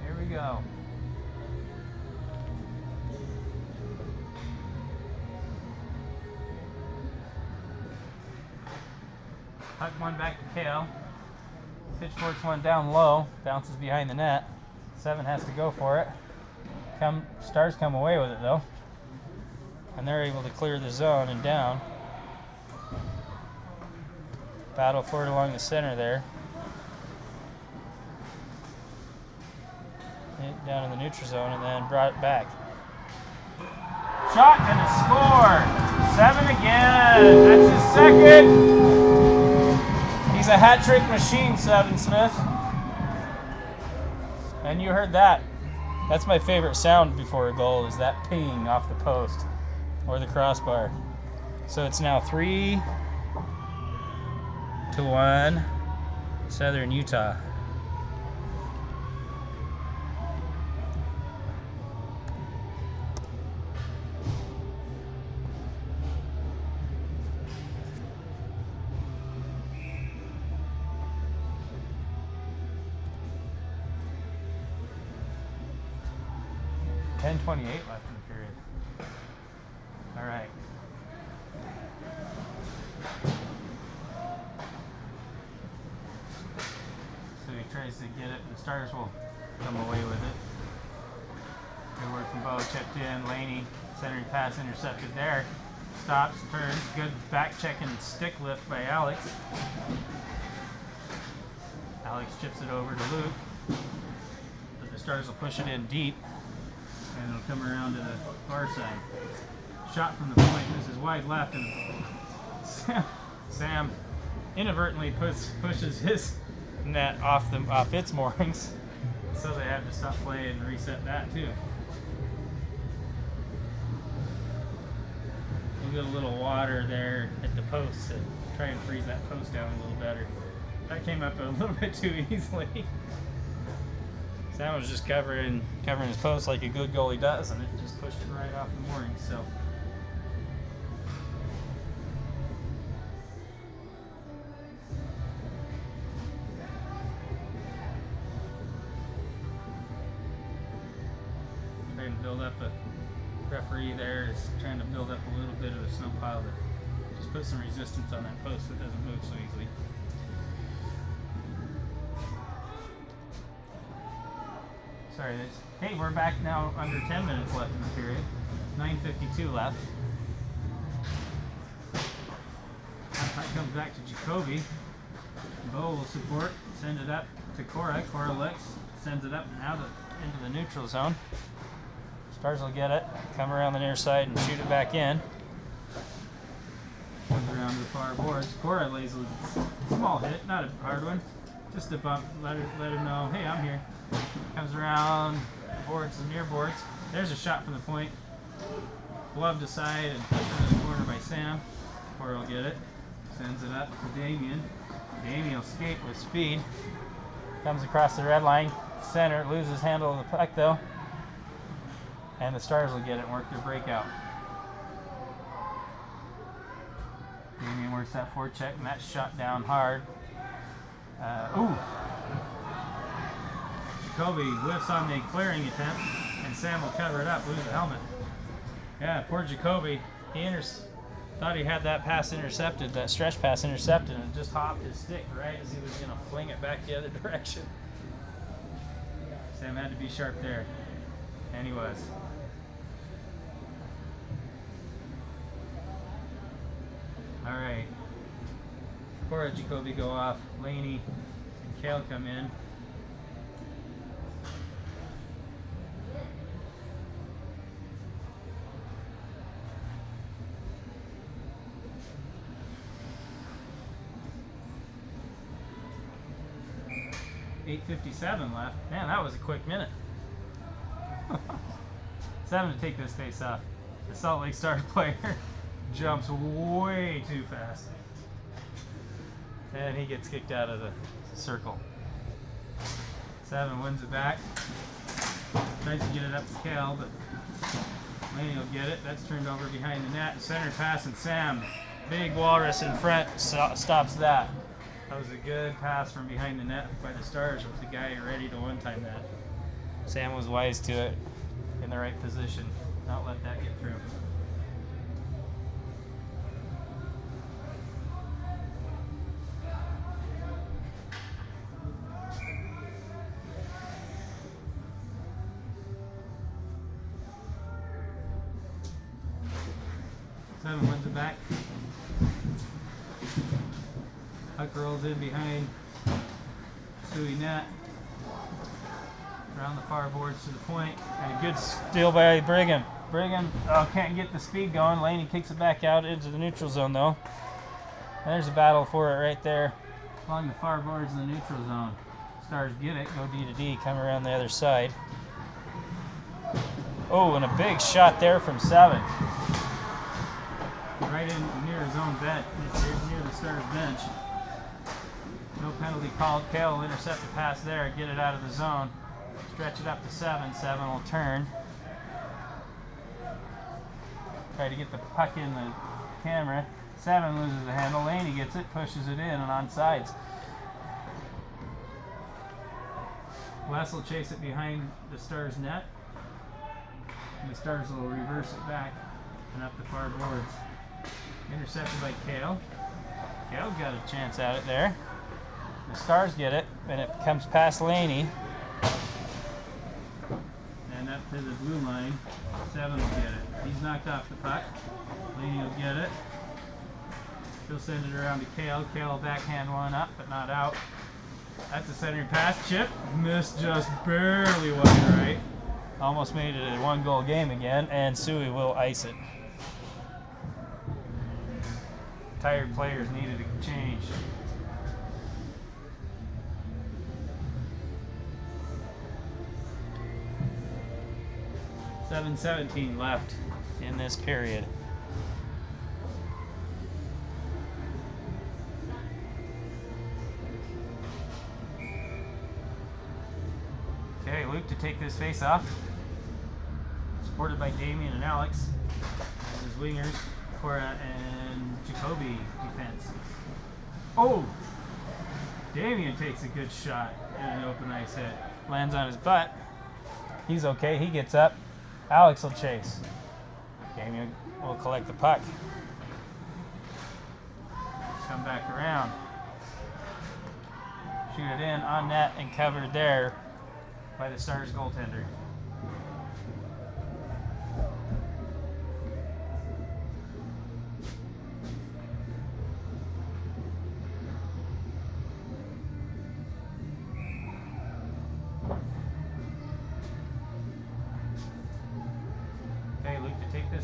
here we go. Puck one back to Kale. Pitchforks one down low, bounces behind the net. 7 has to go for it. Stars come away with it though, and they're able to clear the zone and down. Battle for it along the center there. Down in the neutral zone and then brought it back. Shot and a score. 7 again. That's his second. He's a hat trick machine, 7 Smith. And you heard that. That's my favorite sound before a goal, is that ping off the post or the crossbar. So it's now 3-1 Southern Utah. .28 left in the period. All right. So he tries to get it, the Stars will come away with it. Good work from Bo, checked in. Laney, centering pass intercepted there. Stops, turns, good back check and stick lift by Alex. Alex chips it over to Luke, but the Stars will push it in deep. And it'll come around to the far side. Shot from the point. This is wide left, and Sam inadvertently pushes his net off its moorings, so they have to stop play and reset that too. We'll get a little water there at the post to try and freeze that post down a little better. That came up a little bit too easily. Sam was just covering his post like a good goalie does, and it just pushed it right off the moorings. So trying to build up a referee there is trying to build up a little bit of a snow pile to just put some resistance on that post so it doesn't move so easily. Sorry, hey, we're back now, under 10 minutes left in the period. 9:52 left. That comes back to Jacoby. Bo will support, send it up to Cora. Cora looks, sends it up and out into the neutral zone. Stars will get it, come around the near side and shoot it back in. Comes around to the far boards. Cora lays a small hit, not a hard one. Just a bump, let him know, hey, I'm here. Comes around the boards, the near boards. There's a shot from the point. Gloved aside and pushed into the corner by Sam. Cora will get it. Sends it up to Damien. Damien will skate with speed. Comes across the red line. Center, loses handle of the puck though. And the Stars will get it and work their breakout. Damien works that forecheck and that's shot down hard. Jacoby whiffs on the clearing attempt, and Sam will cover it up, lose the helmet. Yeah, poor Jacoby. He thought he had that pass intercepted, that stretch pass intercepted, and just hopped his stick right as he was going to fling it back the other direction. Sam had to be sharp there. And he was. All right. Before Jacoby go off, Laney and Kale come in. .8:57 left. Man, that was a quick minute. 7 to take this face off. The Salt Lake Stars player jumps way too fast. And he gets kicked out of the circle. 7 wins it back. Tries to get it up to Cal, but Laney will get it. That's turned over behind the net. Center pass, and Sam, big walrus in front, stops that. That was a good pass from behind the net by the Stars with the guy ready to one-time that. Sam was wise to it, in the right position. Not let that get through. Seven wins it back. Puck rolls in behind SUI net. Around the far boards to the point. And a good steal by Brigham. Brigham can't get the speed going. Laney kicks it back out into the neutral zone though. And there's a battle for it right there along the far boards in the neutral zone. Stars get it, go D to D, come around the other side. Oh, and a big shot there from 7. Right in near his own bench, near the Stars bench. No penalty called. Kale will intercept the pass there, get it out of the zone. Stretch it up to 7. 7 will turn. Try to get the puck in the camera. 7 loses the handle. Laney gets it, pushes it in, and on sides. Wes will chase it behind the Stars net. And the Stars will reverse it back and up the far boards. Intercepted by Kale. Kale's got a chance at it there. The Stars get it, and it comes past Laney. And up to the blue line. 7 will get it. He's knocked off the puck. Laney will get it. He'll send it around to Kale. Kale will backhand one up, but not out. That's a centering pass. Chip missed just barely wide right. Almost made it a 1-goal game again, and SUI will ice it. Tired players needed a change. .7:17 left in this period. Okay, Luke to take this face off. Supported by Damien and Alex as his wingers. Cora and Jacoby defense. Oh! Damien takes a good shot and an open ice hit. Lands on his butt. He's okay, he gets up. Alex will chase. Damien will collect the puck. Come back around. Shoot it in on net and covered there by the Stars goaltender.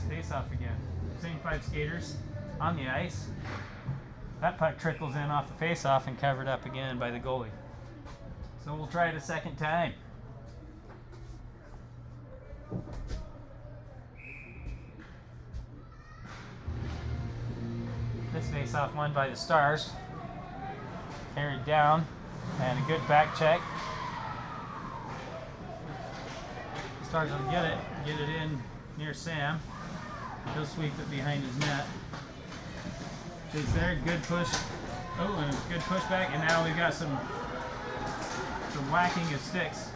Face off again. Same 5 skaters on the ice. That puck trickles in off the face off and covered up again by the goalie. So we'll try it a second time. This face off won by the Stars. Carried down and a good back check. The Stars will get it in near Sam. He'll sweep it behind his net. Chase there, good push. Oh, and a good push back, and now we've got some whacking of sticks.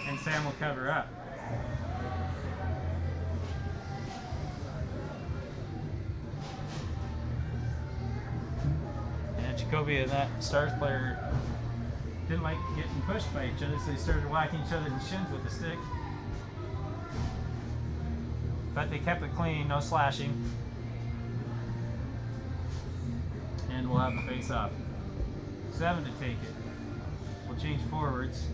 And Sam will cover up. Jacoby and that Stars player didn't like getting pushed by each other, so they started whacking each other in the shins with the stick. But they kept it clean, no slashing. And we'll have the face off. 7 to take it. We'll change forwards.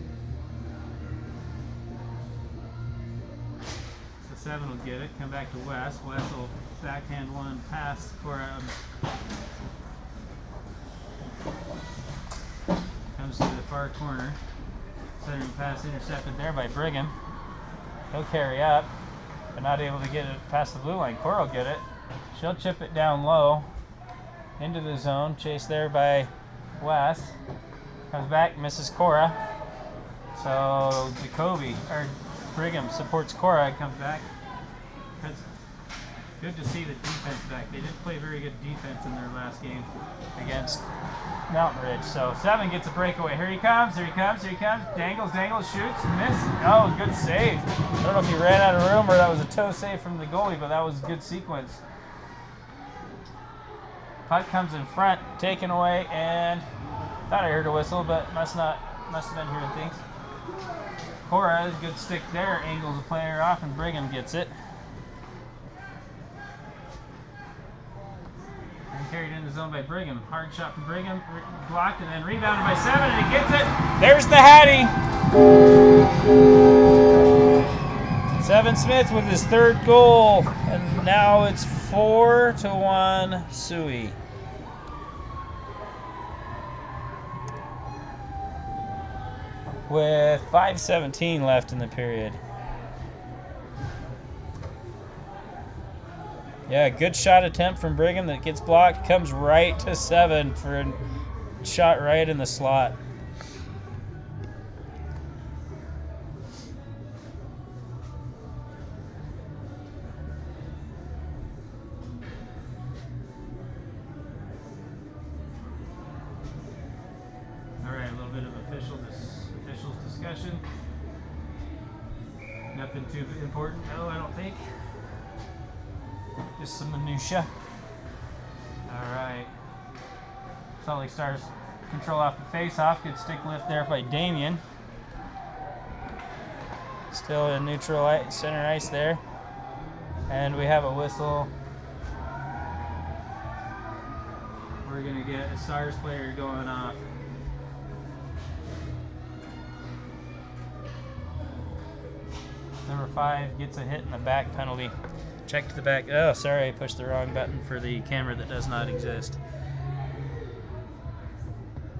So 7 will get it, come back to Wes. Wes will backhand one past Cora. Comes to the far corner. Centering pass intercepted there by Brigham. He'll carry up, but not able to get it past the blue line. Cora will get it. She'll chip it down low into the zone. Chased there by Wes. Comes back, misses Cora. So Jacoby, or Brigham supports Cora and comes back. It's good to see the defense back. They didn't play very good defense in their last game against Mountain Ridge. So 7 gets a breakaway. Here he comes, here he comes, here he comes. Dangles, shoots, miss. Oh, good save. I don't know if he ran out of room or that was a toe save from the goalie, but that was a good sequence. Puck comes in front, taken away, and thought I heard a whistle, but must have been hearing things. Cora, good stick there, angles the player off, and Brigham gets it. And carried in the zone by Brigham. Hard shot from Brigham, blocked, and then rebounded by 7, and he gets it. There's the Hattie. 7 Smith with his 3rd goal, and now it's 4-1 SUI. With 5:17 left in the period. Yeah, good shot attempt from Brigham that gets blocked. Comes right to 7 for a shot right in the slot. All right, a little bit of officials discussion. Nothing too important, no, I don't think. Just some minutia. All right. Salt Lake Stars control off the face-off. Good stick lift there by Damien. Still in neutral center ice there. And we have a whistle. We're going to get a Stars player going off. Number 5 gets a hit in the back penalty. Check to the back. Oh, sorry, I pushed the wrong button for the camera that does not exist.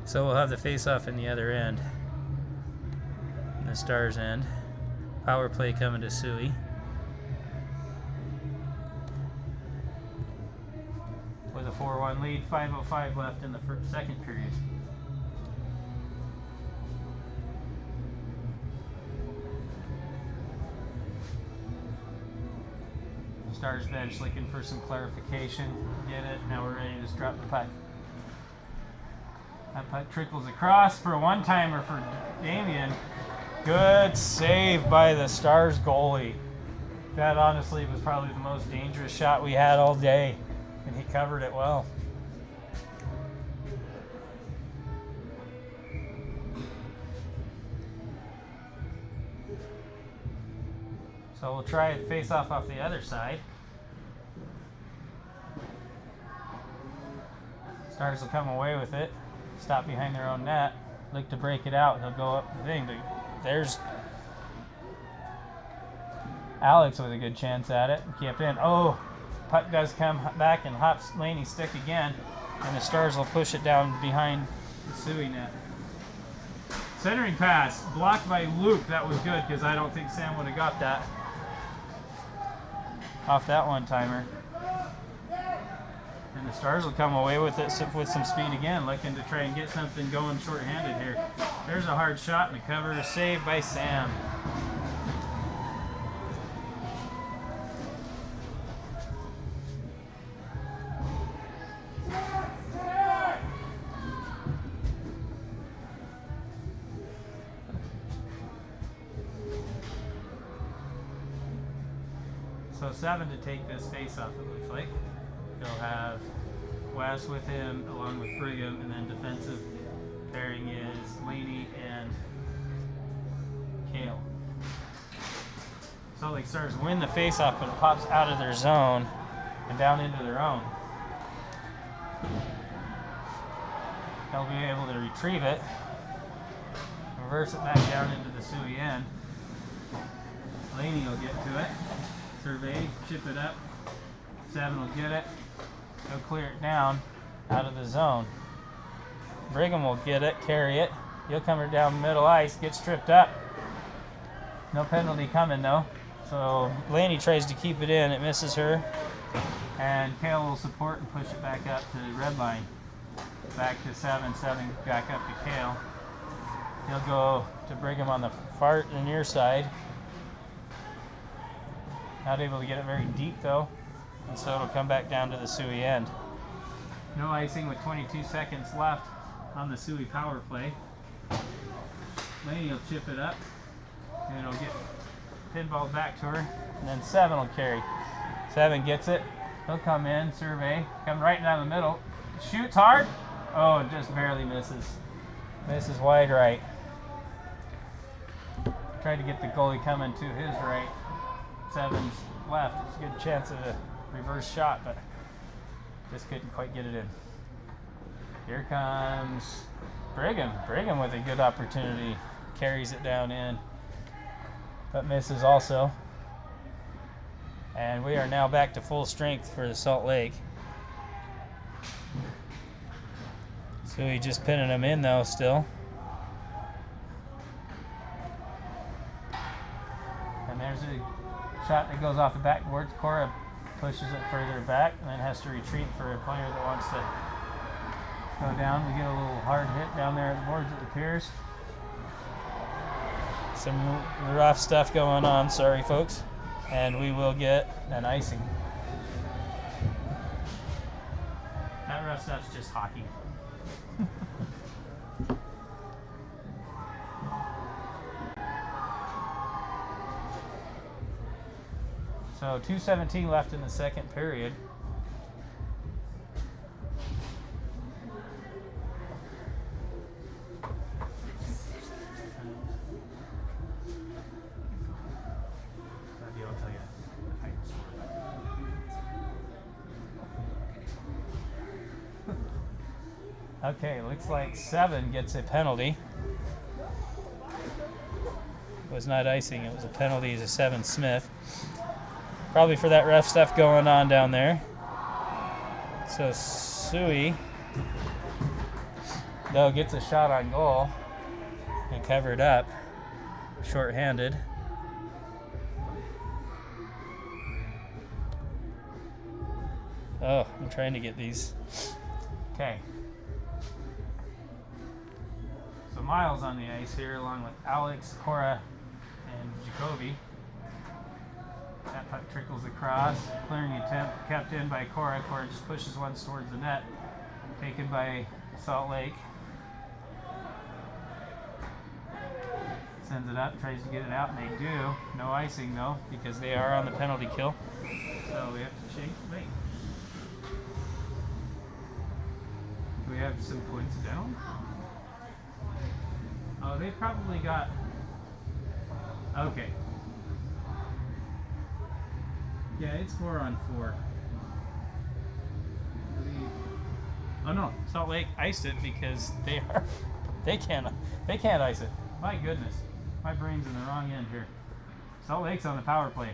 So we'll have the face-off in the other end. In the Stars end. Power play coming to SUI. With a 4-1 lead, 5:05 left in the second period. Stars bench looking for some clarification. Get it. Now we're ready to just drop the puck. That puck trickles across for a one-timer for Damien. Good save by the Stars goalie. That honestly was probably the most dangerous shot we had all day, and he covered it well. So we'll try it face off the other side. Stars will come away with it, stop behind their own net, look to break it out. He'll go up the thing, but there's Alex with a good chance at it. Kept in. Oh, puck does come back and hops Laney's stick again, and the Stars will push it down behind the SUI net. Centering pass, blocked by Luke. That was good because I don't think Sam would have got that off that one-timer. And the Stars will come away with it with some speed again, looking to try and get something going short-handed here. There's a hard shot, and the cover is saved by Sam. So 7 to take this face-off, it looks like. They'll have West with him, along with Brigham, and then defensive pairing is Laney and Kale. Salt Lake Stars win the face-off, but it pops out of their zone and down into their own. They'll be able to retrieve it, reverse it back down into the SUI end. Laney will get to it, survey, chip it up. 7 will get it, he'll clear it down out of the zone. Brigham will get it, carry it. He'll come down middle ice, get stripped up. No penalty coming though. So Laney tries to keep it in, it misses her. And Kale will support and push it back up to the red line. Back to 7, 7 back up to Kale. He'll go to Brigham on the far and near side. Not able to get it very deep though. And so it'll come back down to the SUI end. No icing with 22 seconds left on the SUI power play. Laney will chip it up, and it'll get pinballed back to her, and then 7 will carry. 7 gets it, he'll come in, survey, come right down the middle, shoots hard, oh, it just barely misses. Misses wide right. Tried to get the goalie coming to his right. 7's left, it's a good chance of a reverse shot, but just couldn't quite get it in. Here comes Brigham. Brigham with a good opportunity. Carries it down in, but misses also. And we are now back to full strength for the Salt Lake. So he just pinning them in though still. And there's a shot that goes off the backboards. Cora pushes it further back and then has to retreat for a player that wants to go down. We get a little hard hit down there at the boards, it appears. Some rough stuff going on, sorry folks. And we will get an icing. That rough stuff's just hockey. So 2:17 left in the second period. I'll tell you. Okay, looks like 7 gets a penalty. It was not icing, it was a penalty to 7 Smith. Probably for that rough stuff going on down there. So SUI, though, gets a shot on goal and covered up, short-handed. Oh, I'm trying to get these. Okay. So Miles on the ice here, along with Alex, Cora, and Jacoby. That puck trickles across, clearing attempt kept in by Cora. Cora just pushes one towards the net, taken by Salt Lake. Sends it up, tries to get it out, and they do. No icing though, because they are on the penalty kill. So we have to shake the bait. Do we have some points down? Oh, they've probably got. Okay. Yeah, it's 4-on-4. Oh no, Salt Lake iced it because they can't ice it. My goodness, my brain's in the wrong end here. Salt Lake's on the power play.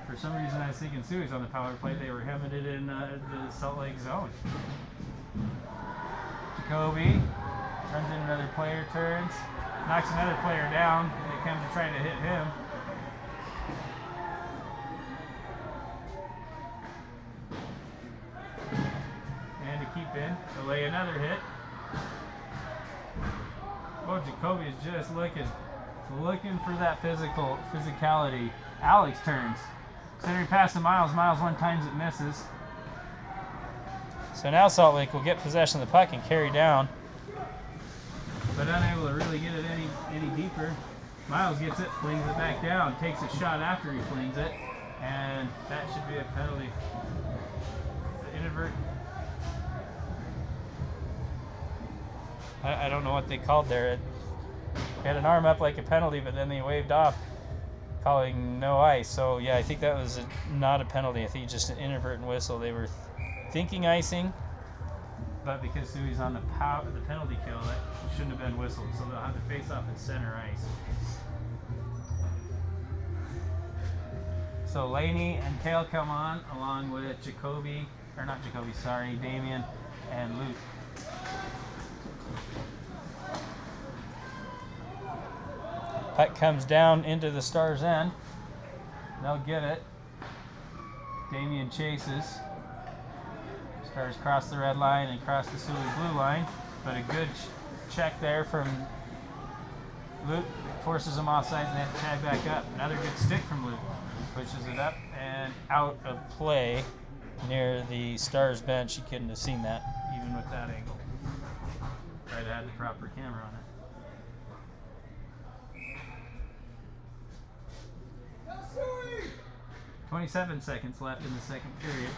For some reason, I was thinking SUI's on the power play. They were having it in the Salt Lake zone. Jacoby runs in another player, turns, knocks another player down. They come to try to hit him. Keep in, to lay another hit. Oh, Jacoby is just looking for that physicality. Alex turns. Centering pass to Miles. Miles one times it misses. So now Salt Lake will get possession of the puck and carry down, but unable to really get it any deeper. Miles gets it, flings it back down, takes a shot after he flings it, and that should be a penalty. The inadvertent I don't know what they called there. It had an arm up like a penalty, but then they waved off, calling no ice. So yeah, I think that was not a penalty. I think just an inadvertent whistle. They were thinking icing, but because SUI's on the penalty kill, that shouldn't have been whistled. So they'll have to face off at center ice. So Laney and Kale come on, along with Damian and Luke. Puck comes down into the Stars' end. They'll get it. Damian chases. Stars cross the red line and cross the SUI blue line, but a good check there from Luke forces him offsides and they have to tag back up. Another good stick from Luke. Pushes it up and out of play near the Stars bench. You couldn't have seen that even with that angle. I'd had the proper camera on it. 27 seconds left in the second period.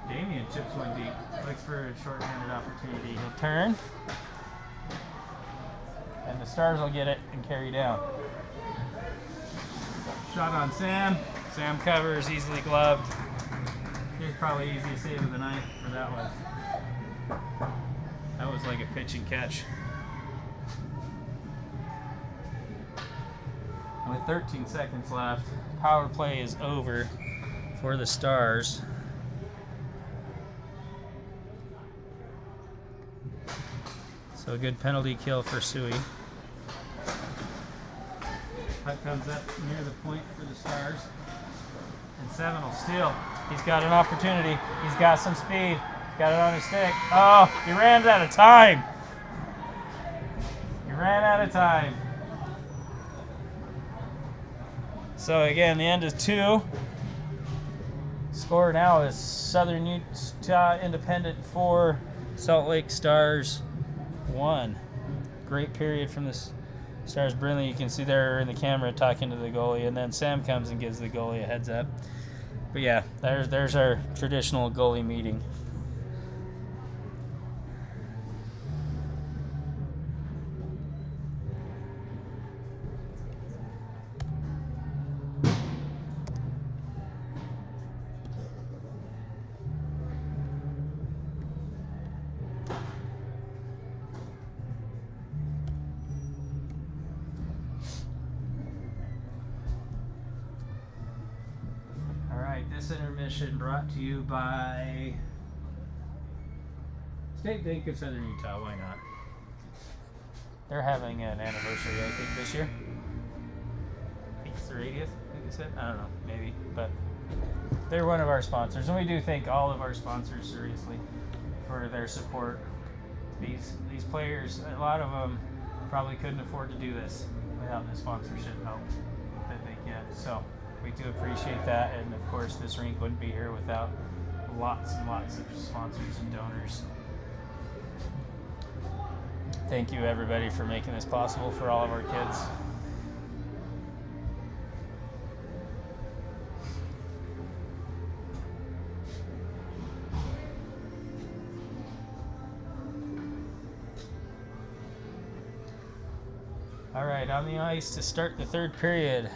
Damian chips one deep. Looks for a short-handed opportunity. He'll turn. And the Stars will get it and carry down. Shot on Sam. Sam covers, easily gloved. Here's probably easiest save of the night for that one. That was like a pitch and catch. With 13 seconds left, power play is over for the Stars. So a good penalty kill for SUI. Puck comes up near the point for the Stars. And Seven will steal. He's got an opportunity. He's got some speed. He's got it on his stick. Oh, he ran out of time. He ran out of time. So again, the end is 2. Score now is Southern Utah Independent 4, Salt Lake Stars 1. Great period from this Stars. Brilliant. You can see there in the camera talking to the goalie, and then Sam comes and gives the goalie a heads up. But yeah, there's our traditional goalie meeting. This intermission brought to you by State Bank of Southern Utah. Why not? They're having an anniversary, I think, this year. I think it's their 80th, I think they said. I don't know, maybe. But they're one of our sponsors. And we do thank all of our sponsors, seriously, for their support. These players, a lot of them probably couldn't afford to do this without the sponsorship help that they get. So we do appreciate that, and of course this rink wouldn't be here without lots and lots of sponsors and donors. Thank you everybody for making this possible for all of our kids. All right, on the ice to start the third period.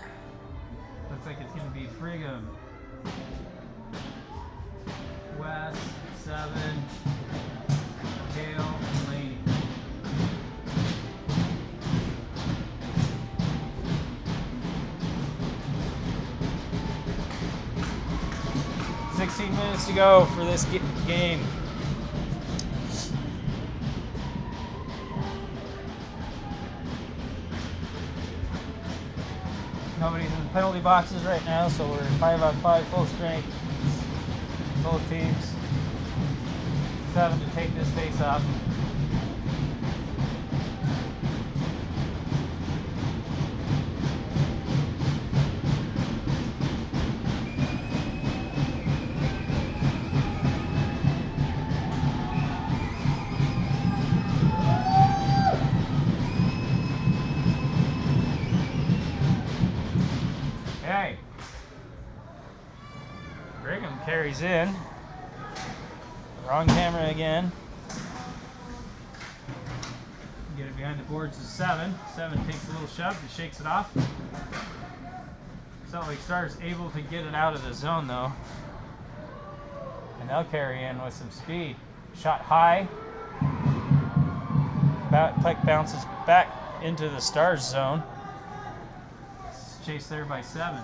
Looks like it's going to be Brigham, West, 7, Kale, and Laney. $16 minutes to go for this game. Nobody's in the penalty boxes right now, so we're 5-on-5 full strength. Both teams. 7 to take this face off. Okay. Brigham carries in. Wrong camera again. Get it behind the boards is 7. 7 takes a little shove and shakes it off. Salt Lake Stars able to get it out of the zone though. And they'll carry in with some speed. Shot high. Puck bounces back into the Stars zone. It's chased there by 7.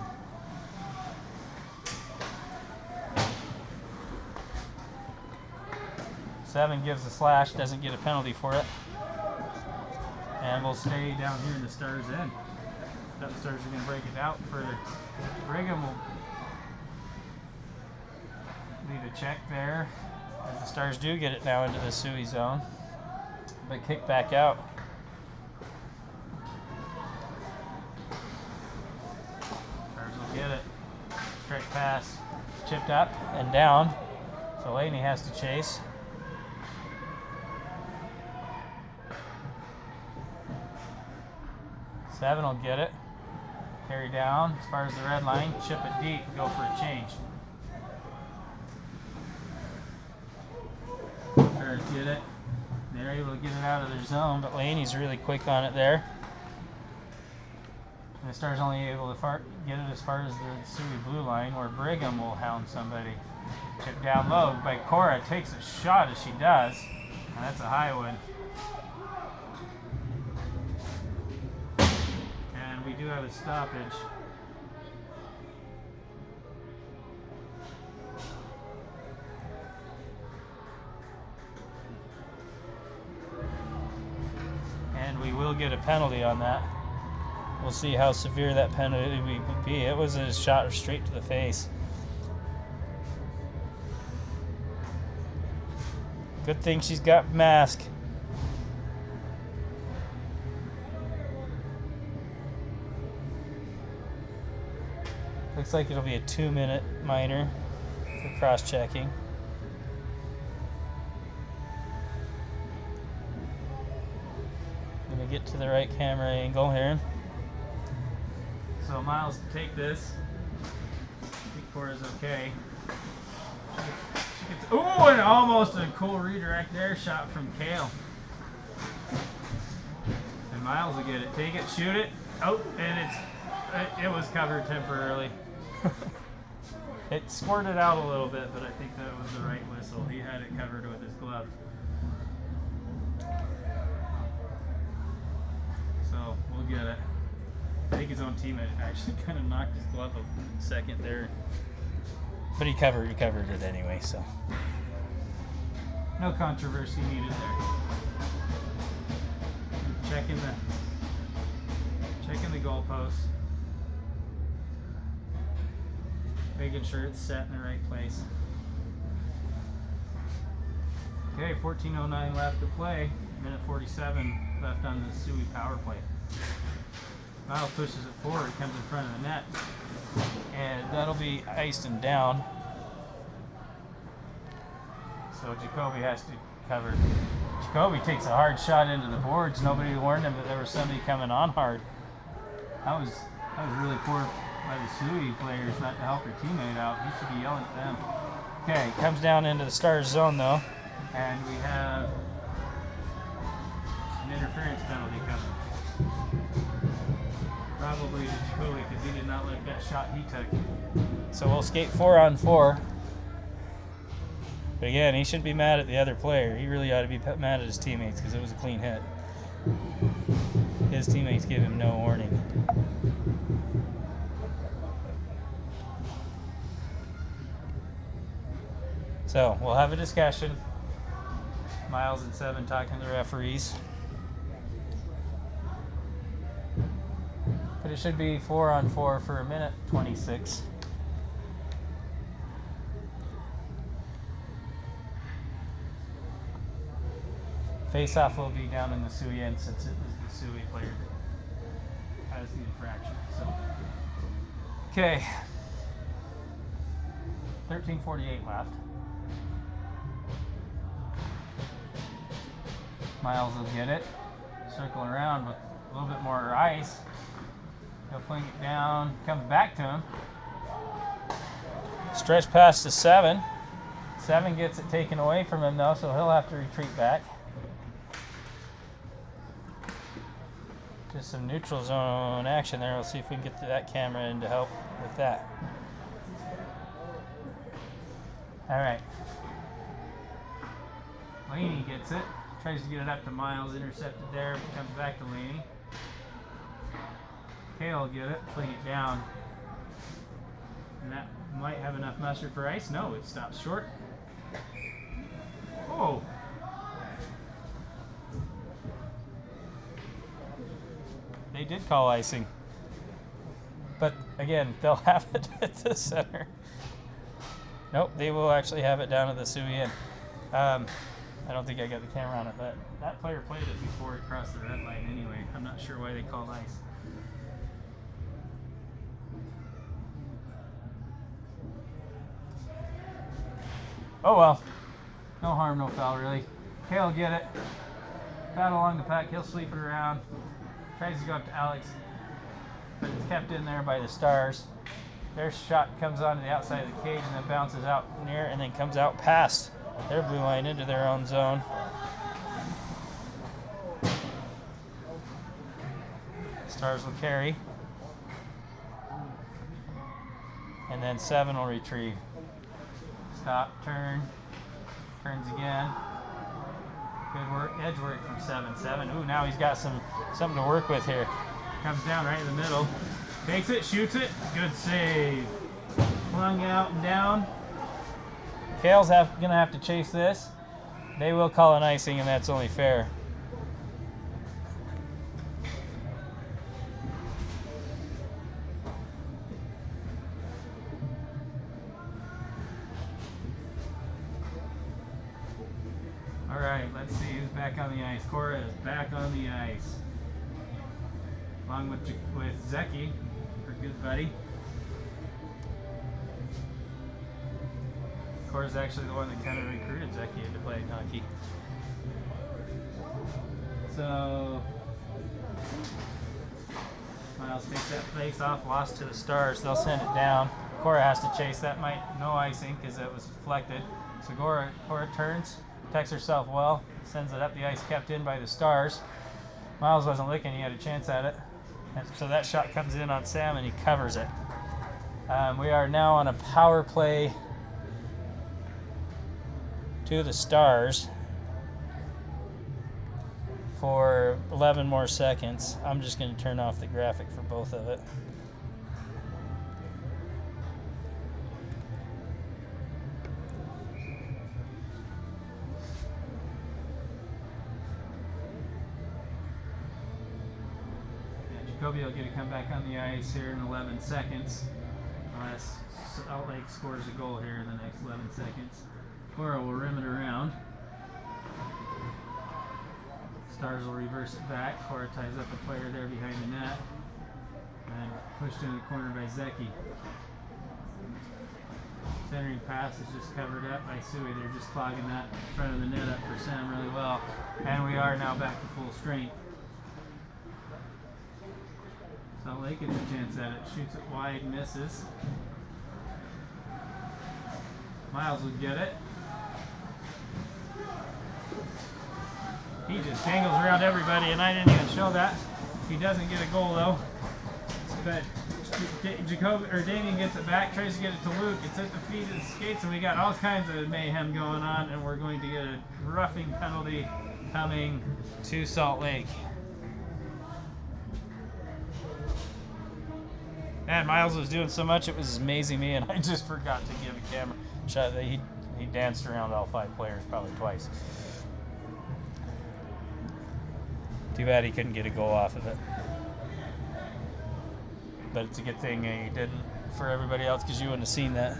Seven gives a slash, doesn't get a penalty for it. And we'll stay down here in the Stars end. The Stars are going to break it out further. Brigham will leave a check there, as the Stars do get it now into the SUI zone. But kick back out. Stars will get it. Stretch pass, chipped up and down. So Laney has to chase. Seven will get it. Carry down as far as the red line. Chip it deep. Go for a change. Stars get it. They're able to get it out of their zone, but Laney's really quick on it there. And the Stars only able to get it as far as the SUI blue line, where Brigham will hound somebody. Chip down low by Cora. Takes a shot as she does. And that's a high one. We do have a stoppage. And we will get a penalty on that. We'll see how severe that penalty would be. It was a shot straight to the face. Good thing she's got mask. Looks like it'll be a 2-minute minor for cross-checking. Let me get to the right camera angle here. So Miles to take this. I think Cora's okay. Ooh, and almost a cool redirect there. Shot from Kale. And Miles will get it. Take it, shoot it. Oh, and it was covered temporarily. It squirted out a little bit, but I think that was the right whistle. He had it covered with his glove. So we'll get it. I think his own teammate actually kind of knocked his glove a second there. But he covered it anyway, so no controversy needed there. Checking the goalposts. Making sure it's set in the right place. Okay, 14:09 left to play. Minute 47 left on the SUI power play. Miles pushes it forward, comes in front of the net. And that'll be iced and down. So Jacoby has to cover. Jacoby takes a hard shot into the boards. Nobody warned him that there was somebody coming on hard. That was really poor by the SUI players not to help their teammate out. He should be yelling at them. Okay, comes down into the Stars zone though, and we have an interference penalty coming. Probably to Jacoby because he did not like that shot he took. So we'll skate 4-on-4. But again, he shouldn't be mad at the other player. He really ought to be mad at his teammates because it was a clean hit. His teammates give him no warning. So we'll have a discussion. Miles and Seven talking to the referees. But it should be 4-on-4 for a minute 26. Face-off will be down in the SUI end since it was the SUI player that has the infraction. So, okay, 13:48 left. Miles will get it, circle around with a little bit more ice. He'll fling it down, comes back to him. Stretch pass to Seven. Seven gets it taken away from him though, so he'll have to retreat back. Just some neutral zone action there. We'll see if we can get that camera in to help with that. All right. Laney gets it. Tries to get it up to Miles. Intercepted there. Comes back to Laney. Kale will get it. Fling it down. And that might have enough mustard for ice. No, it stops short. Oh. They did call icing. But again, they'll have it at the center. Nope, they will actually have it down at the SUI end. I don't think I got the camera on it, but that player played it before it crossed the red line anyway. I'm not sure why they called ice. Oh well. No harm, no foul really. Kale will get it. Battle along the pack, he'll sweep it around. Tries to go up to Alex, but it's kept in there by the Stars. Their shot comes onto the outside of the cage and then bounces out near and then comes out past their blue line into their own zone. Stars will carry. And then 7 will retrieve. Stop, turn, turns again. Good work, edge work from 7. Ooh, now he's got something to work with here. Comes down right in the middle. Takes it, shoots it. Good save. Flung out and down. Kale's gonna have to chase this. They will call an icing, and that's only fair. All right, let's see who's back on the ice. Cora is back on the ice, along with Zeki, her good buddy. Cora's actually the one that kind of recruited Zeki into playing hockey. So Miles takes that face off, lost to the Stars. They'll send it down. Cora has to chase. That might no icing because it was deflected. So Cora turns. Protects herself well, sends it up the ice, kept in by the Stars. Miles wasn't looking, he had a chance at it. And so that shot comes in on Sam and he covers it. We are now on a power play to the Stars for 11 more seconds. I'm just going to turn off the graphic for both of it. Jacoby will get to come back on the ice here in 11 seconds, unless Salt Lake scores a goal here in the next 11 seconds. Cora will rim it around. Stars will reverse it back. Cora ties up a player there behind the net, and pushed in the corner by Zeki. Centering pass is just covered up by SUI. They're just clogging that front of the net up for Sam really well, and we are now back to full strength. Salt Lake gets a chance at it, shoots it wide, misses. Miles would get it. He just dangles around everybody, and I didn't even show that. He doesn't get a goal though. But Damien gets it back, tries to get it to Luke. It's at the feet of the skates, and we got all kinds of mayhem going on, and we're going to get a roughing penalty coming to Salt Lake. Man, Miles was doing so much, it was amazing me, and I just forgot to give a camera shot. He danced around all 5 players probably twice. Too bad he couldn't get a goal off of it. But it's a good thing he didn't for everybody else, because you wouldn't have seen that.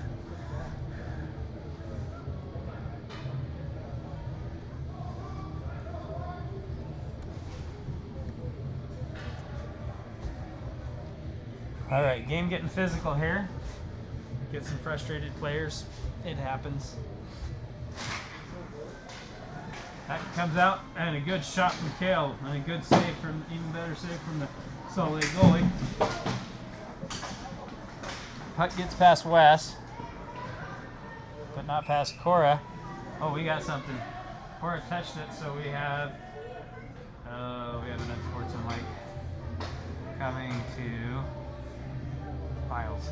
All right, game getting physical here. Get some frustrated players. It happens. That comes out, and a good shot from Kale, and a good save from, even better save from the Salt Lake goalie. Puck gets past Wes, but not past Cora. Oh, we got something. Cora touched it, so we have an unsportsmanlike. coming to Miles.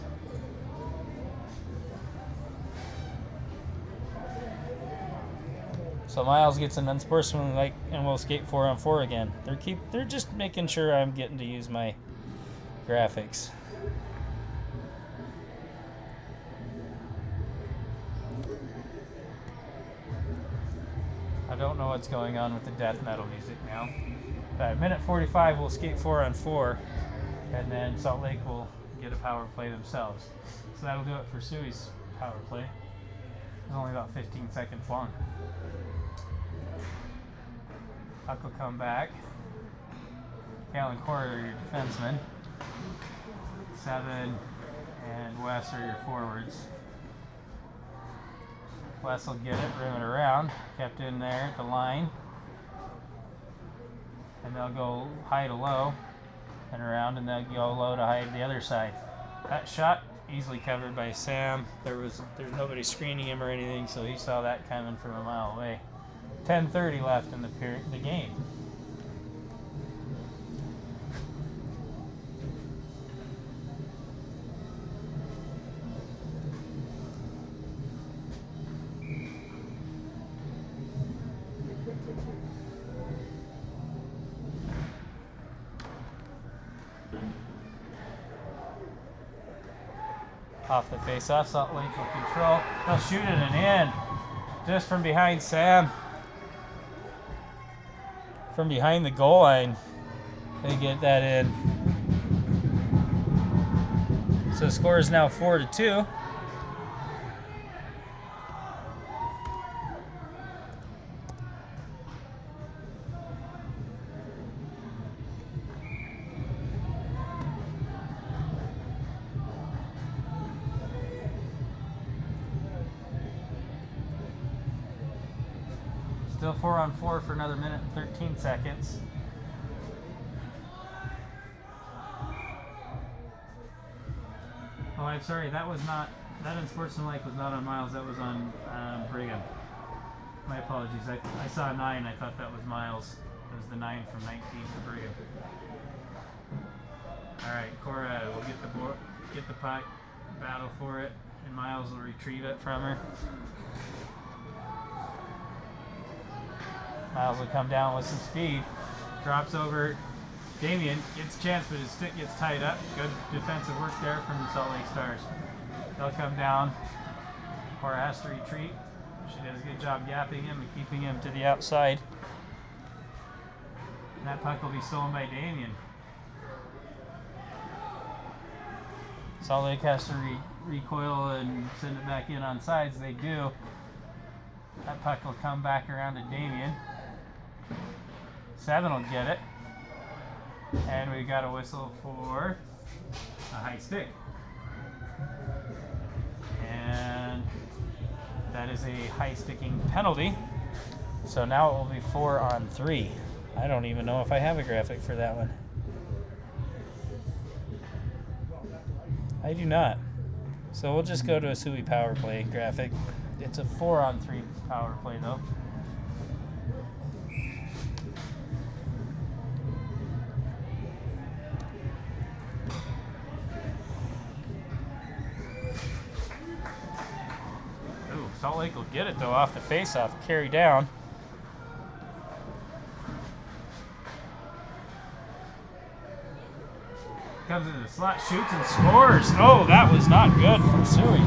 So Miles gets an unsportsmanlike and we'll skate 4-on-4 again. They're just making sure I'm getting to use my graphics. I don't know what's going on with the death metal music now. At minute 45 we'll skate 4-on-4 and then Salt Lake will get a power play themselves. So that'll do it for SUI's power play. It's only about 15 seconds long. Huck will come back. Cal and Corey are your defensemen. 7 and Wes are your forwards. Wes will get it, rim it around, kept in there at the line. And they'll go high to low and around, and they'll go low to high to the other side. That shot easily covered by Sam. There's nobody screening him or anything, so he saw that coming from a mile away. 10:30 left in the game. Off the face-off, Salt Lake will control. They'll shoot it and in. Just from behind Sam. From behind the goal line, they get that in. So the score is now 4-2. Still 4-on-4 for another minute and 13 seconds. Oh, I'm sorry, that unsportsmanlike was not on Miles, that was on Brigham. My apologies, I saw a 9, I thought that was Miles. It was the 9 from 19 for Brigham. Alright, Cora will get the puck, battle for it, and Miles will retrieve it from her. Miles will come down with some speed, drops over. Damien gets a chance, but his stick gets tied up. Good defensive work there from the Salt Lake Stars. They'll come down. Cora has to retreat. She does a good job yapping him and keeping him to the outside. And that puck will be stolen by Damien. Salt Lake has to recoil and send it back in on sides. They do. That puck will come back around to Damien. 7 will get it. And we got a whistle for a high stick. And that is a high sticking penalty. So now it will be 4-on-3. I don't even know if I have a graphic for that one. I do not. So we'll just go to a SUI power play graphic. It's a 4-on-3 power play though. Ooh, Salt Lake will get it though off the face-off, carry down. Comes into the slot, shoots and scores. Oh, that was not good from SUI.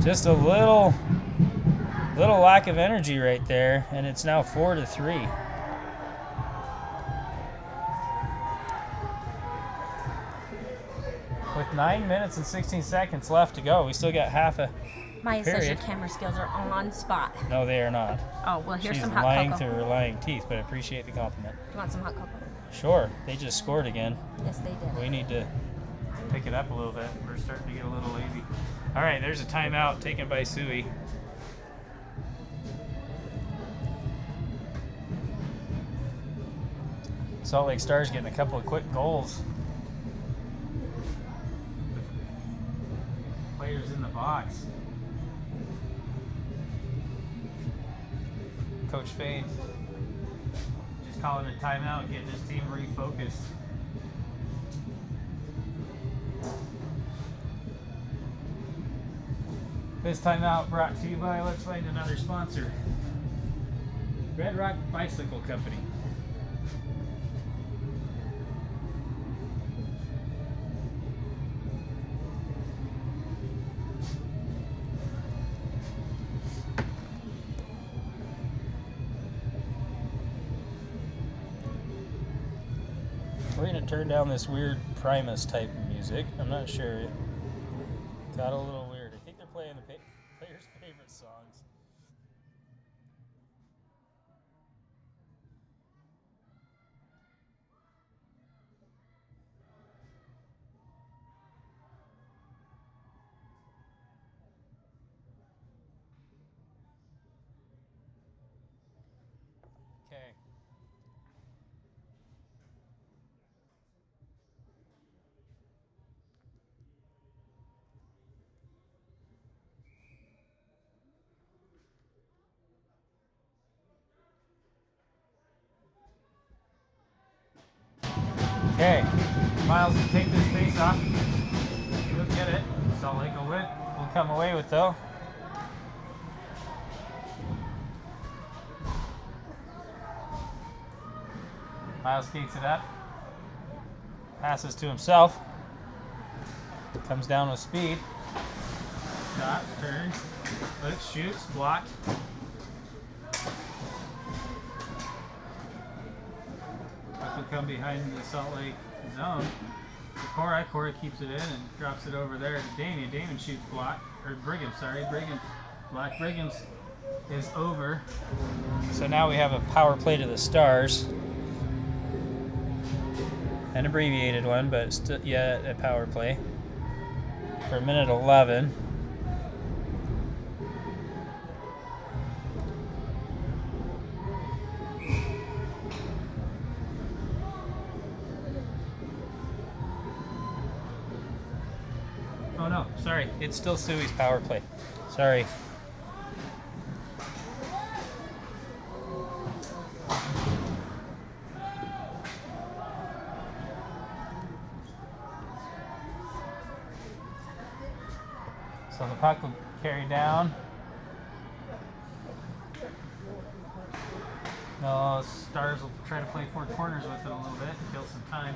Just a little lack of energy right there, and it's now 4-3. With 9 minutes and 16 seconds left to go, we still got half a Maya says your period. camera skills are on spot. No, they are not. Oh, well, here's She's some hot lying cocoa. through her lying teeth, but I appreciate the compliment. You want some hot cocoa? Sure, they just scored again. Yes, they did. We need to pick it up a little bit. We're starting to get a little lazy. All right, there's a timeout taken by SUI. Salt Lake Stars getting a couple of quick goals. Players in the box. Coach Fade just calling a timeout, getting his team refocused. This timeout brought to you by, let's find another sponsor, Red Rock Bicycle Company. We're going to turn down this weird Primus type music. I'm not sure. It got a little weird. I think they're playing the players' favorite songs. Okay. Okay, Miles will take this face off. He'll get it. Salt Lake will come away with though. Miles skates it up. Passes to himself. Comes down with speed. Shot, turns, looks, shoots, blocked. Will come behind the Salt Lake zone. Cora keeps it in and drops it over there to Damien. Damien shoots block, or Brigham, sorry. Brigham block. Brigham's is over. So now we have a power play to the Stars. An abbreviated one, but still, yeah, a power play. For a minute 11. Oh no, sorry, it's still SUI's power play. Sorry. So the puck will carry down. No, Stars will try to play four corners with it a little bit and kill some time.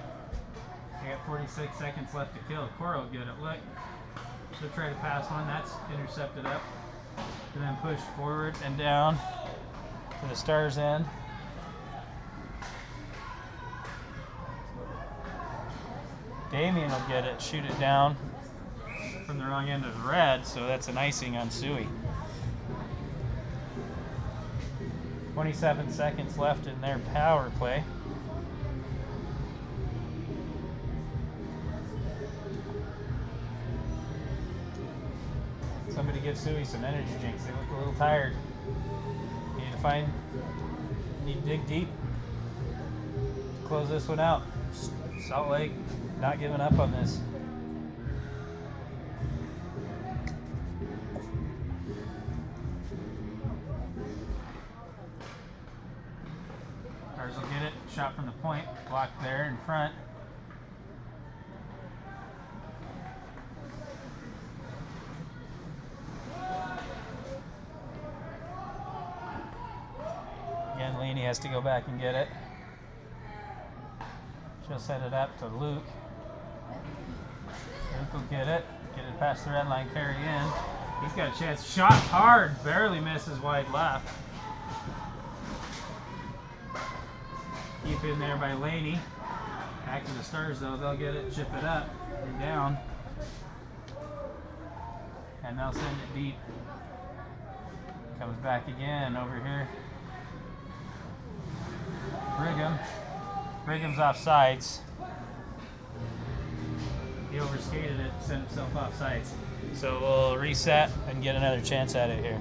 They got 46 seconds left to kill. Cora will get it. Look. She'll try to pass one. That's intercepted up. And then push forward and down to the Stars end. Damien will get it, shoot it down from the wrong end of the red, so that's an icing on SUI. 27 seconds left in their power play. Somebody give SUI some energy drinks. They look a little tired. Need to dig deep. Close this one out. Salt Lake not giving up on this. Stars will get it. Shot from the point. Blocked there in front. Again, Laney has to go back and get it. She'll set it up to Luke. Luke will get it past the red line, carry in. He's got a chance. Shot hard, barely misses wide left. Keep in there by Laney. Back to the Stars though, they'll get it, chip it up and down. And they'll send it deep. Comes back again over here. Brigham's off sides. He overskated it, sent himself off sides. So we'll reset and get another chance at it here.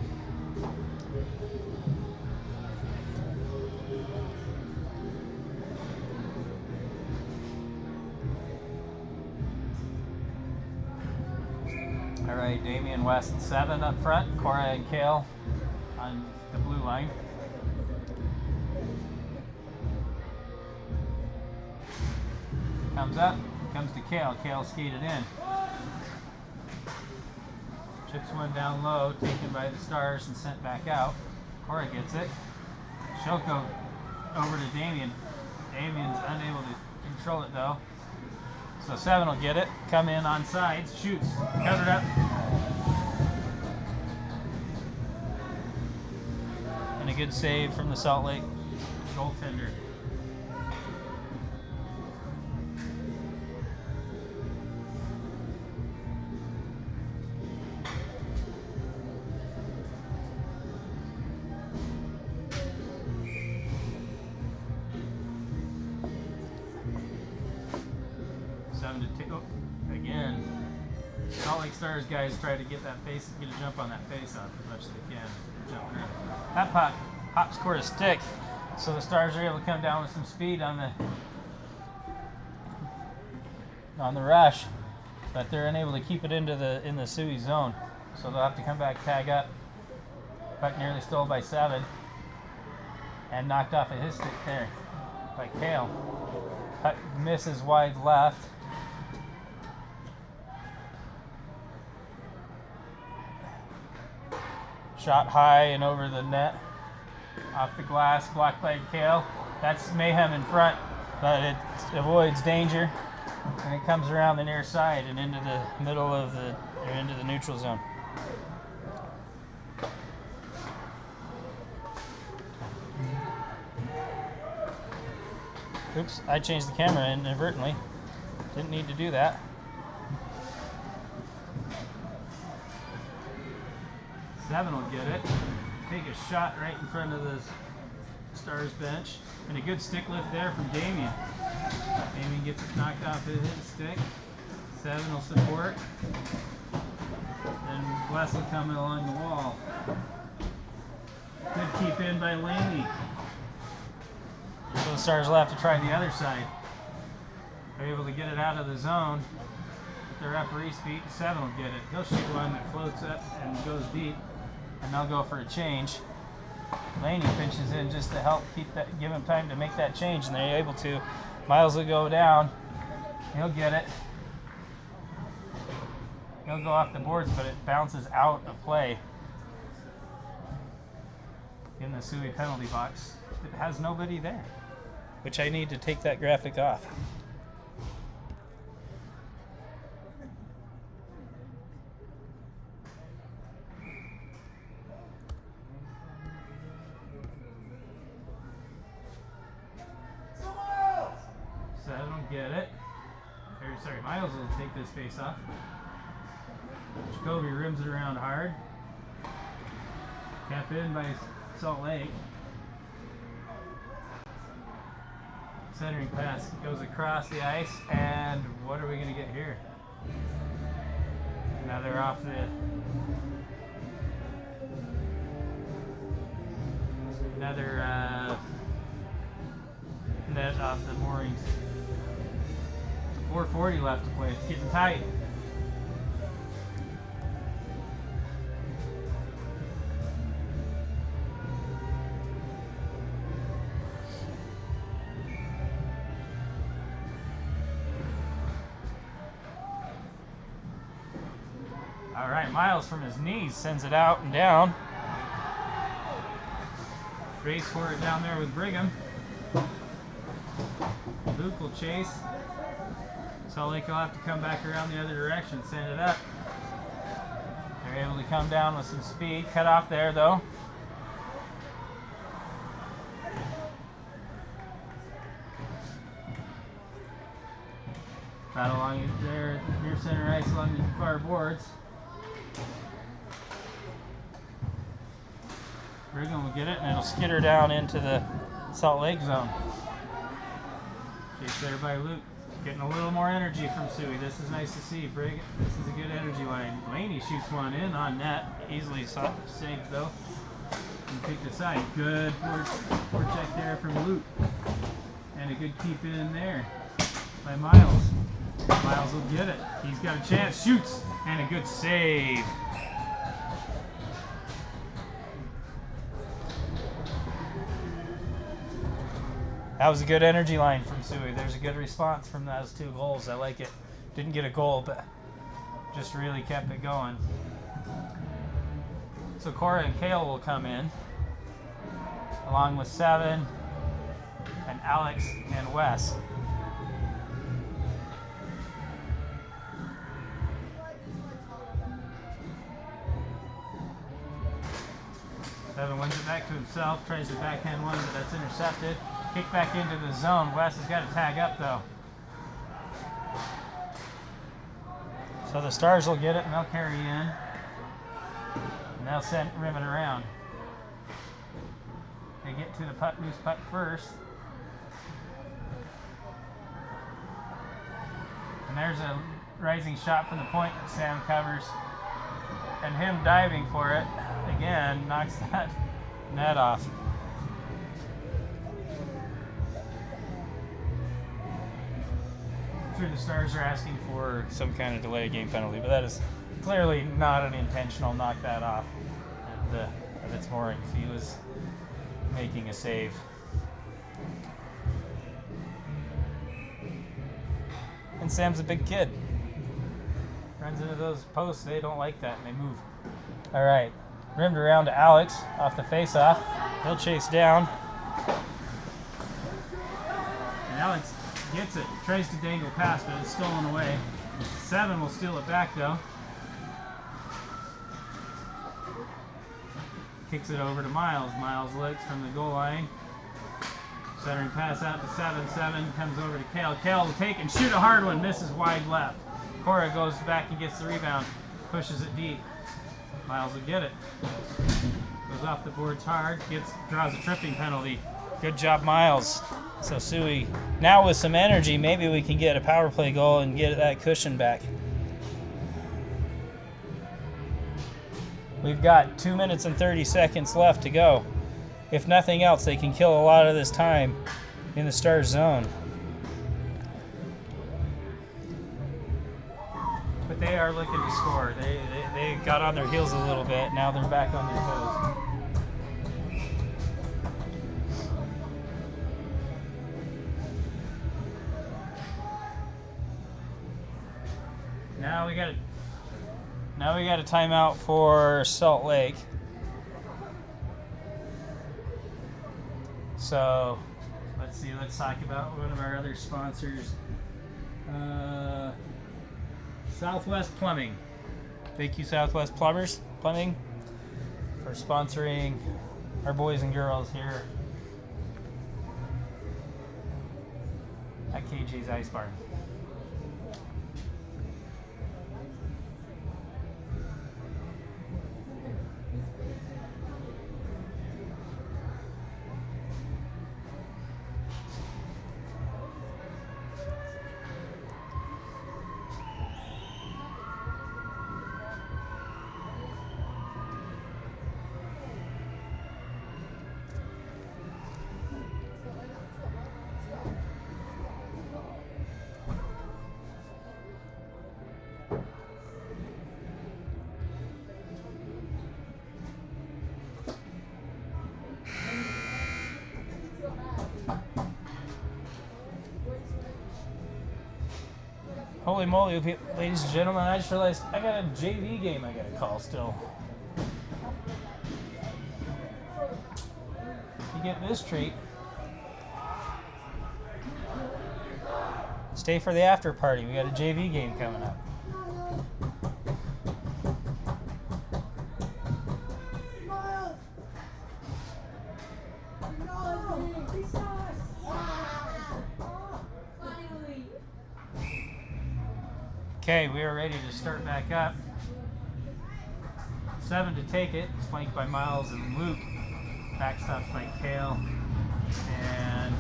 All right, Damien West 7 up front, Cora and Kale on the blue line. Comes up, comes to Kale. Kale skated in. Chips one down low, taken by the Stars and sent back out. Cora gets it. She'll go over to Damien. Damien's unable to control it though. So 7 will get it. Come in on sides, shoots, covered up. And a good save from the Salt Lake goaltender. Again, Salt Lake Stars guys try to get a jump on that face off as much as they can. Jumping around. That puck scored a stick, so the Stars are able to come down with some speed on the rush, but they're unable to keep it in the SUI zone, so they'll have to come back, tag up. Puck nearly stole by 7, and knocked off of his stick there by Kale. Puck misses wide left. Shot high and over the net, off the glass, blocked by Kale. That's mayhem in front, but it avoids danger, and it comes around the near side and into the middle of into the neutral zone. Oops, I changed the camera inadvertently. Didn't need to do that. Seven will get it. Take a shot right in front of the Stars bench. And a good stick lift there from Damien. Damien gets it knocked off his stick. 7 will support. And Wes will come along the wall. Good keep in by Laney. So the Stars will have to try the other side. They're able to get it out of the zone with the referee's feet. 7 will get it. They'll shoot one that floats up and goes deep. And they'll go for a change. Laney pinches in just to help give him time to make that change, and they're able to. Miles will go down. He'll get it. He'll go off the boards, but it bounces out of play in the SUI penalty box. It has nobody there, which I need to take that graphic off. Get it. Sorry, Miles will take this face off. Jacoby rims it around hard. Kept in by Salt Lake. Centering pass goes across the ice, and what are we going to get here? Another off the... Another net off the moorings. 4:40 left to play. It's getting tight. All right, Miles from his knees sends it out and down. Race for it down there with Brigham. Luke will chase. Salt Lake will have to come back around the other direction, send it up. They're able to come down with some speed. Cut off there, though. Right along there, near center ice along the far boards. Brigham will get it, and it'll skitter down into the Salt Lake zone. Chased there by Luke. Getting a little more energy from SUI. This is nice to see. Brigham, this is a good energy line. Laney shoots one in on net. Easily saved though. And picked aside. Good forecheck there from Luke. And a good keep in there by Miles. Miles will get it. He's got a chance. Shoots. And a good save. That was a good energy line from SUI. There's a good response from those 2 goals. I like it. Didn't get a goal, but just really kept it going. So Cora and Kale will come in, along with 7 and Alex and Wes. Seven wins it back to himself, tries to backhand one, but that's intercepted. Kick back into the zone. Wes has got to tag up though. So the Stars will get it and they'll carry in. And they'll send rim it around. They get to the puck, loose puck first. And there's a rising shot from the point that Sam covers. And him diving for it, again, knocks that net off. I'm sure the Stars are asking for some kind of delay game penalty, but that is clearly not an intentional knock that off of its moorings. He was making a save. And Sam's a big kid. Runs into those posts, they don't like that, and they move. All right, rimmed around to Alex off the face-off. He'll chase down. And Alex gets it, tries to dangle past, but it's stolen away. 7 will steal it back, though. Kicks it over to Miles. Miles looks from the goal line. Centering pass out to 7. 7 comes over to Kale. Kale will take and shoot a hard one, misses wide left. Cora goes back and gets the rebound, pushes it deep. Miles will get it. Goes off the boards hard, draws a tripping penalty. Good job, Miles. So SUI, now with some energy, maybe we can get a power play goal and get that cushion back. We've got 2 minutes and 30 seconds left to go. If nothing else, they can kill a lot of this time in the Stars zone. But they are looking to score. They got on their heels a little bit. Now they're back on their toes. Now we got a timeout for Salt Lake. So let's see. Let's talk about one of our other sponsors. Southwest Plumbing. Thank you, Southwest Plumbing, for sponsoring our boys and girls here at KJ's Ice Bar. Holy moly, ladies and gentlemen, I just realized I got a JV game I gotta call still. You get this treat. Stay for the after party. We got a JV game coming up. Okay, we are ready to start back up. 7 to take it. It's flanked by Miles and Luke. Backstopped by Kale and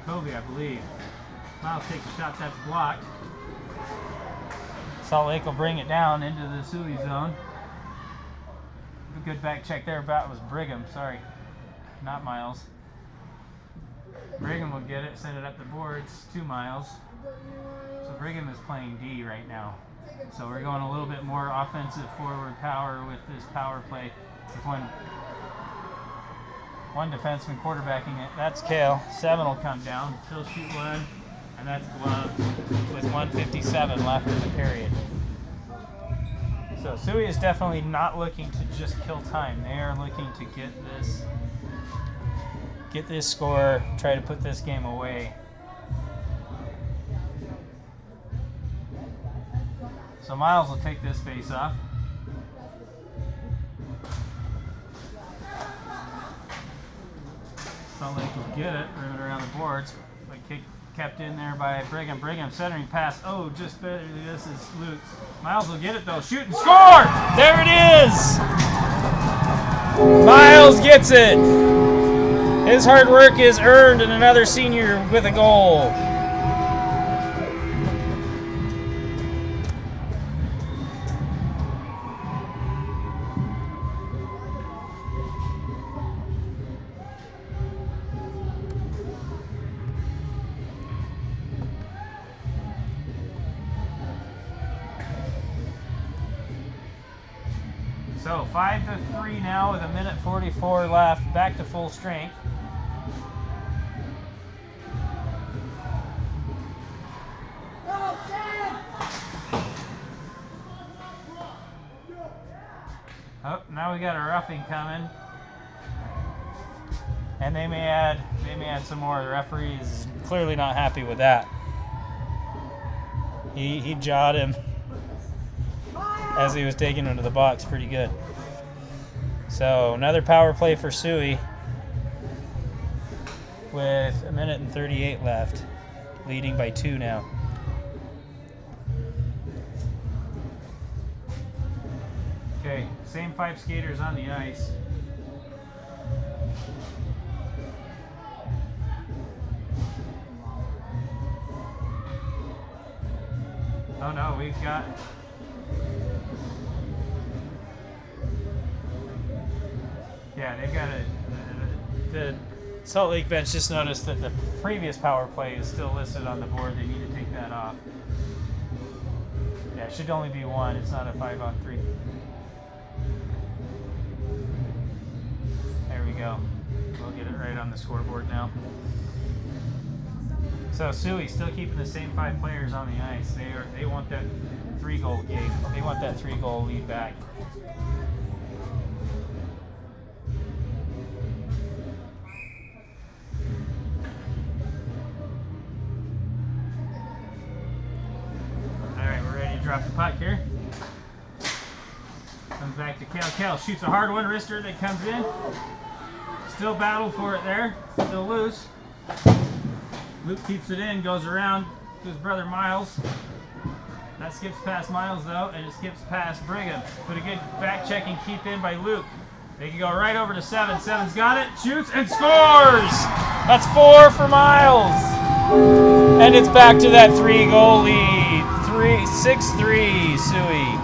Jacoby, I believe. Miles takes a shot that's blocked. Salt Lake will bring it down into the SUI zone. A good back check there. About was Brigham. Sorry, not Miles. Brigham will get it, send it up the boards to Miles. So Brigham is playing D right now. So we're going a little bit more offensive forward power with this power play. With one One defenseman quarterbacking it. That's Kale. 7 will come down. He'll shoot one, and that's gloved with 1:57 left in the period. So SUI is definitely not looking to just kill time. They are looking to get this score, try to put this game away. So Miles will take this face off. Salt Lake will get it, rim it around the boards. But kick kept in there by Brigham. Brigham centering pass. Oh, just barely. This is Luke. Miles will get it though. Shoot and score! There it is! Miles gets it. His hard work is earned, and another senior with a goal. So 5-3 now with 1:44 left. Back to full strength. Oh, now we got a roughing coming, and they may add some more. The referee is clearly not happy with that. He jawed him as he was taking him to the box pretty good. So another power play for SUI with 1:38 left, leading by 2 now. Okay, same 5 skaters on the ice. Oh no, we've got... Yeah, they've got the Salt Lake bench just noticed that the previous power play is still listed on the board. They need to take that off. Yeah, it should only be 1. It's not a 5-on-3. There we go. We'll get it right on the scoreboard now. So SUI still keeping the same 5 players on the ice. They want that 3-goal game. They want that 3-goal lead back. All right, we're ready to drop the puck here. Comes back to Kale. Kale shoots a hard one. Wrister that comes in. Still battle for it there. Still loose. Luke keeps it in, goes around to his brother Miles. That skips past Miles though, and it skips past Brigham. But a good back check and keep in by Luke. They can go right over to 7. 7's got it, shoots and scores! That's 4 for Miles. And it's back to that 3-goal lead. 6-3 SUI.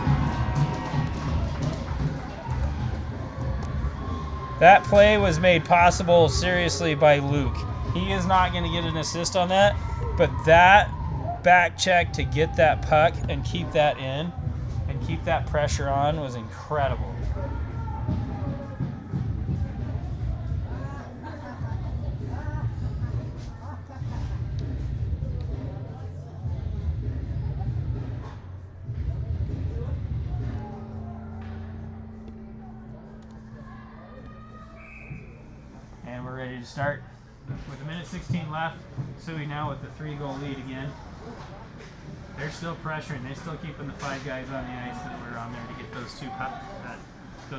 That play was made possible seriously by Luke. He is not going to get an assist on that, but that back check to get that puck and keep that in and keep that pressure on was incredible. And we're ready to start. With 1:16 left, SUI now with the 3-goal lead again. They're still pressuring. They're still keeping the 5 guys on the ice that were on there to get those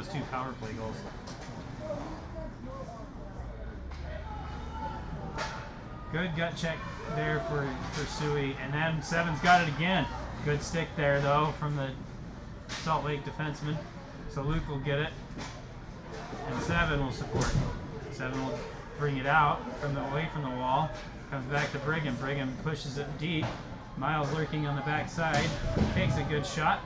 two power play goals. Good gut check there for SUI, and then 7's got it again. Good stick there though from the Salt Lake defenseman. So Luke will get it, and 7 will support. 7 will bring it out away from the wall. Comes back to Brigham. Brigham pushes it deep. Miles lurking on the backside. Takes a good shot.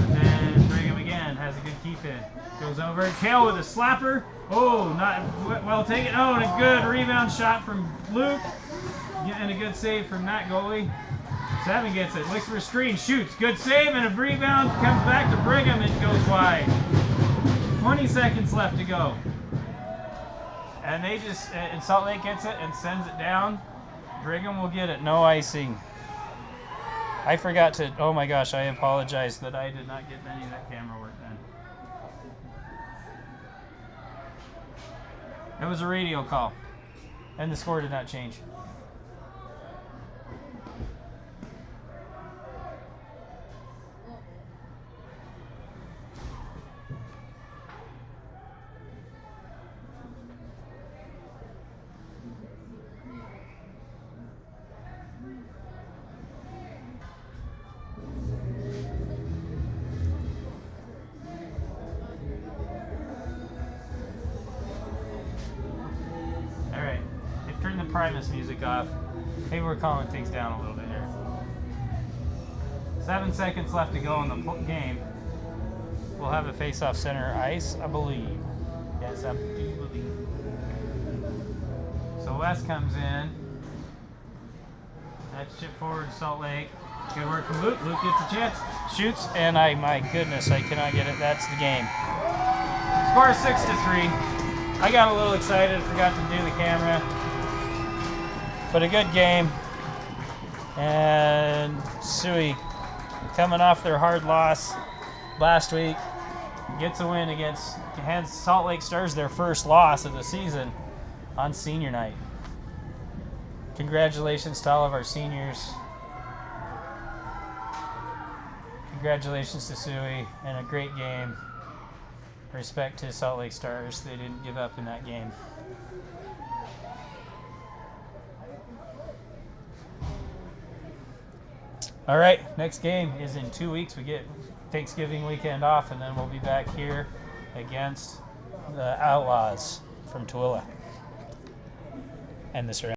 And then Brigham again has a good keep in. Goes over. Kale with a slapper. Oh, not well taken. Oh, and a good rebound shot from Luke. And a good save from that goalie. 7 gets it. Looks for a screen. Shoots. Good save and a rebound. Comes back to Brigham and goes wide. 20 seconds left to go. And they just, and Salt Lake gets it and sends it down. Brigham will get it, no icing. I forgot to, oh my gosh, I apologize that I did not get any of that camera work done. It was a radio call, and the score did not change. Turn the Primus music off. Maybe we're calling things down a little bit here. 7 seconds left to go in the game. We'll have a face-off center ice, I believe. Yes, I do believe. So West comes in. That's chip forward to Salt Lake. Good work from Luke. Luke gets a chance, shoots, and my goodness, I cannot get it. That's the game. Score 6-3. I got a little excited, forgot to do the camera. But a good game, and SUI coming off their hard loss last week gets a win against, hands Salt Lake Stars their first loss of the season on senior night. Congratulations to all of our seniors. Congratulations to SUI, and a great game. Respect to Salt Lake Stars, they didn't give up in that game. All right, next game is in 2 weeks. We get Thanksgiving weekend off, and then we'll be back here against the Outlaws from Tooele and the surrounding.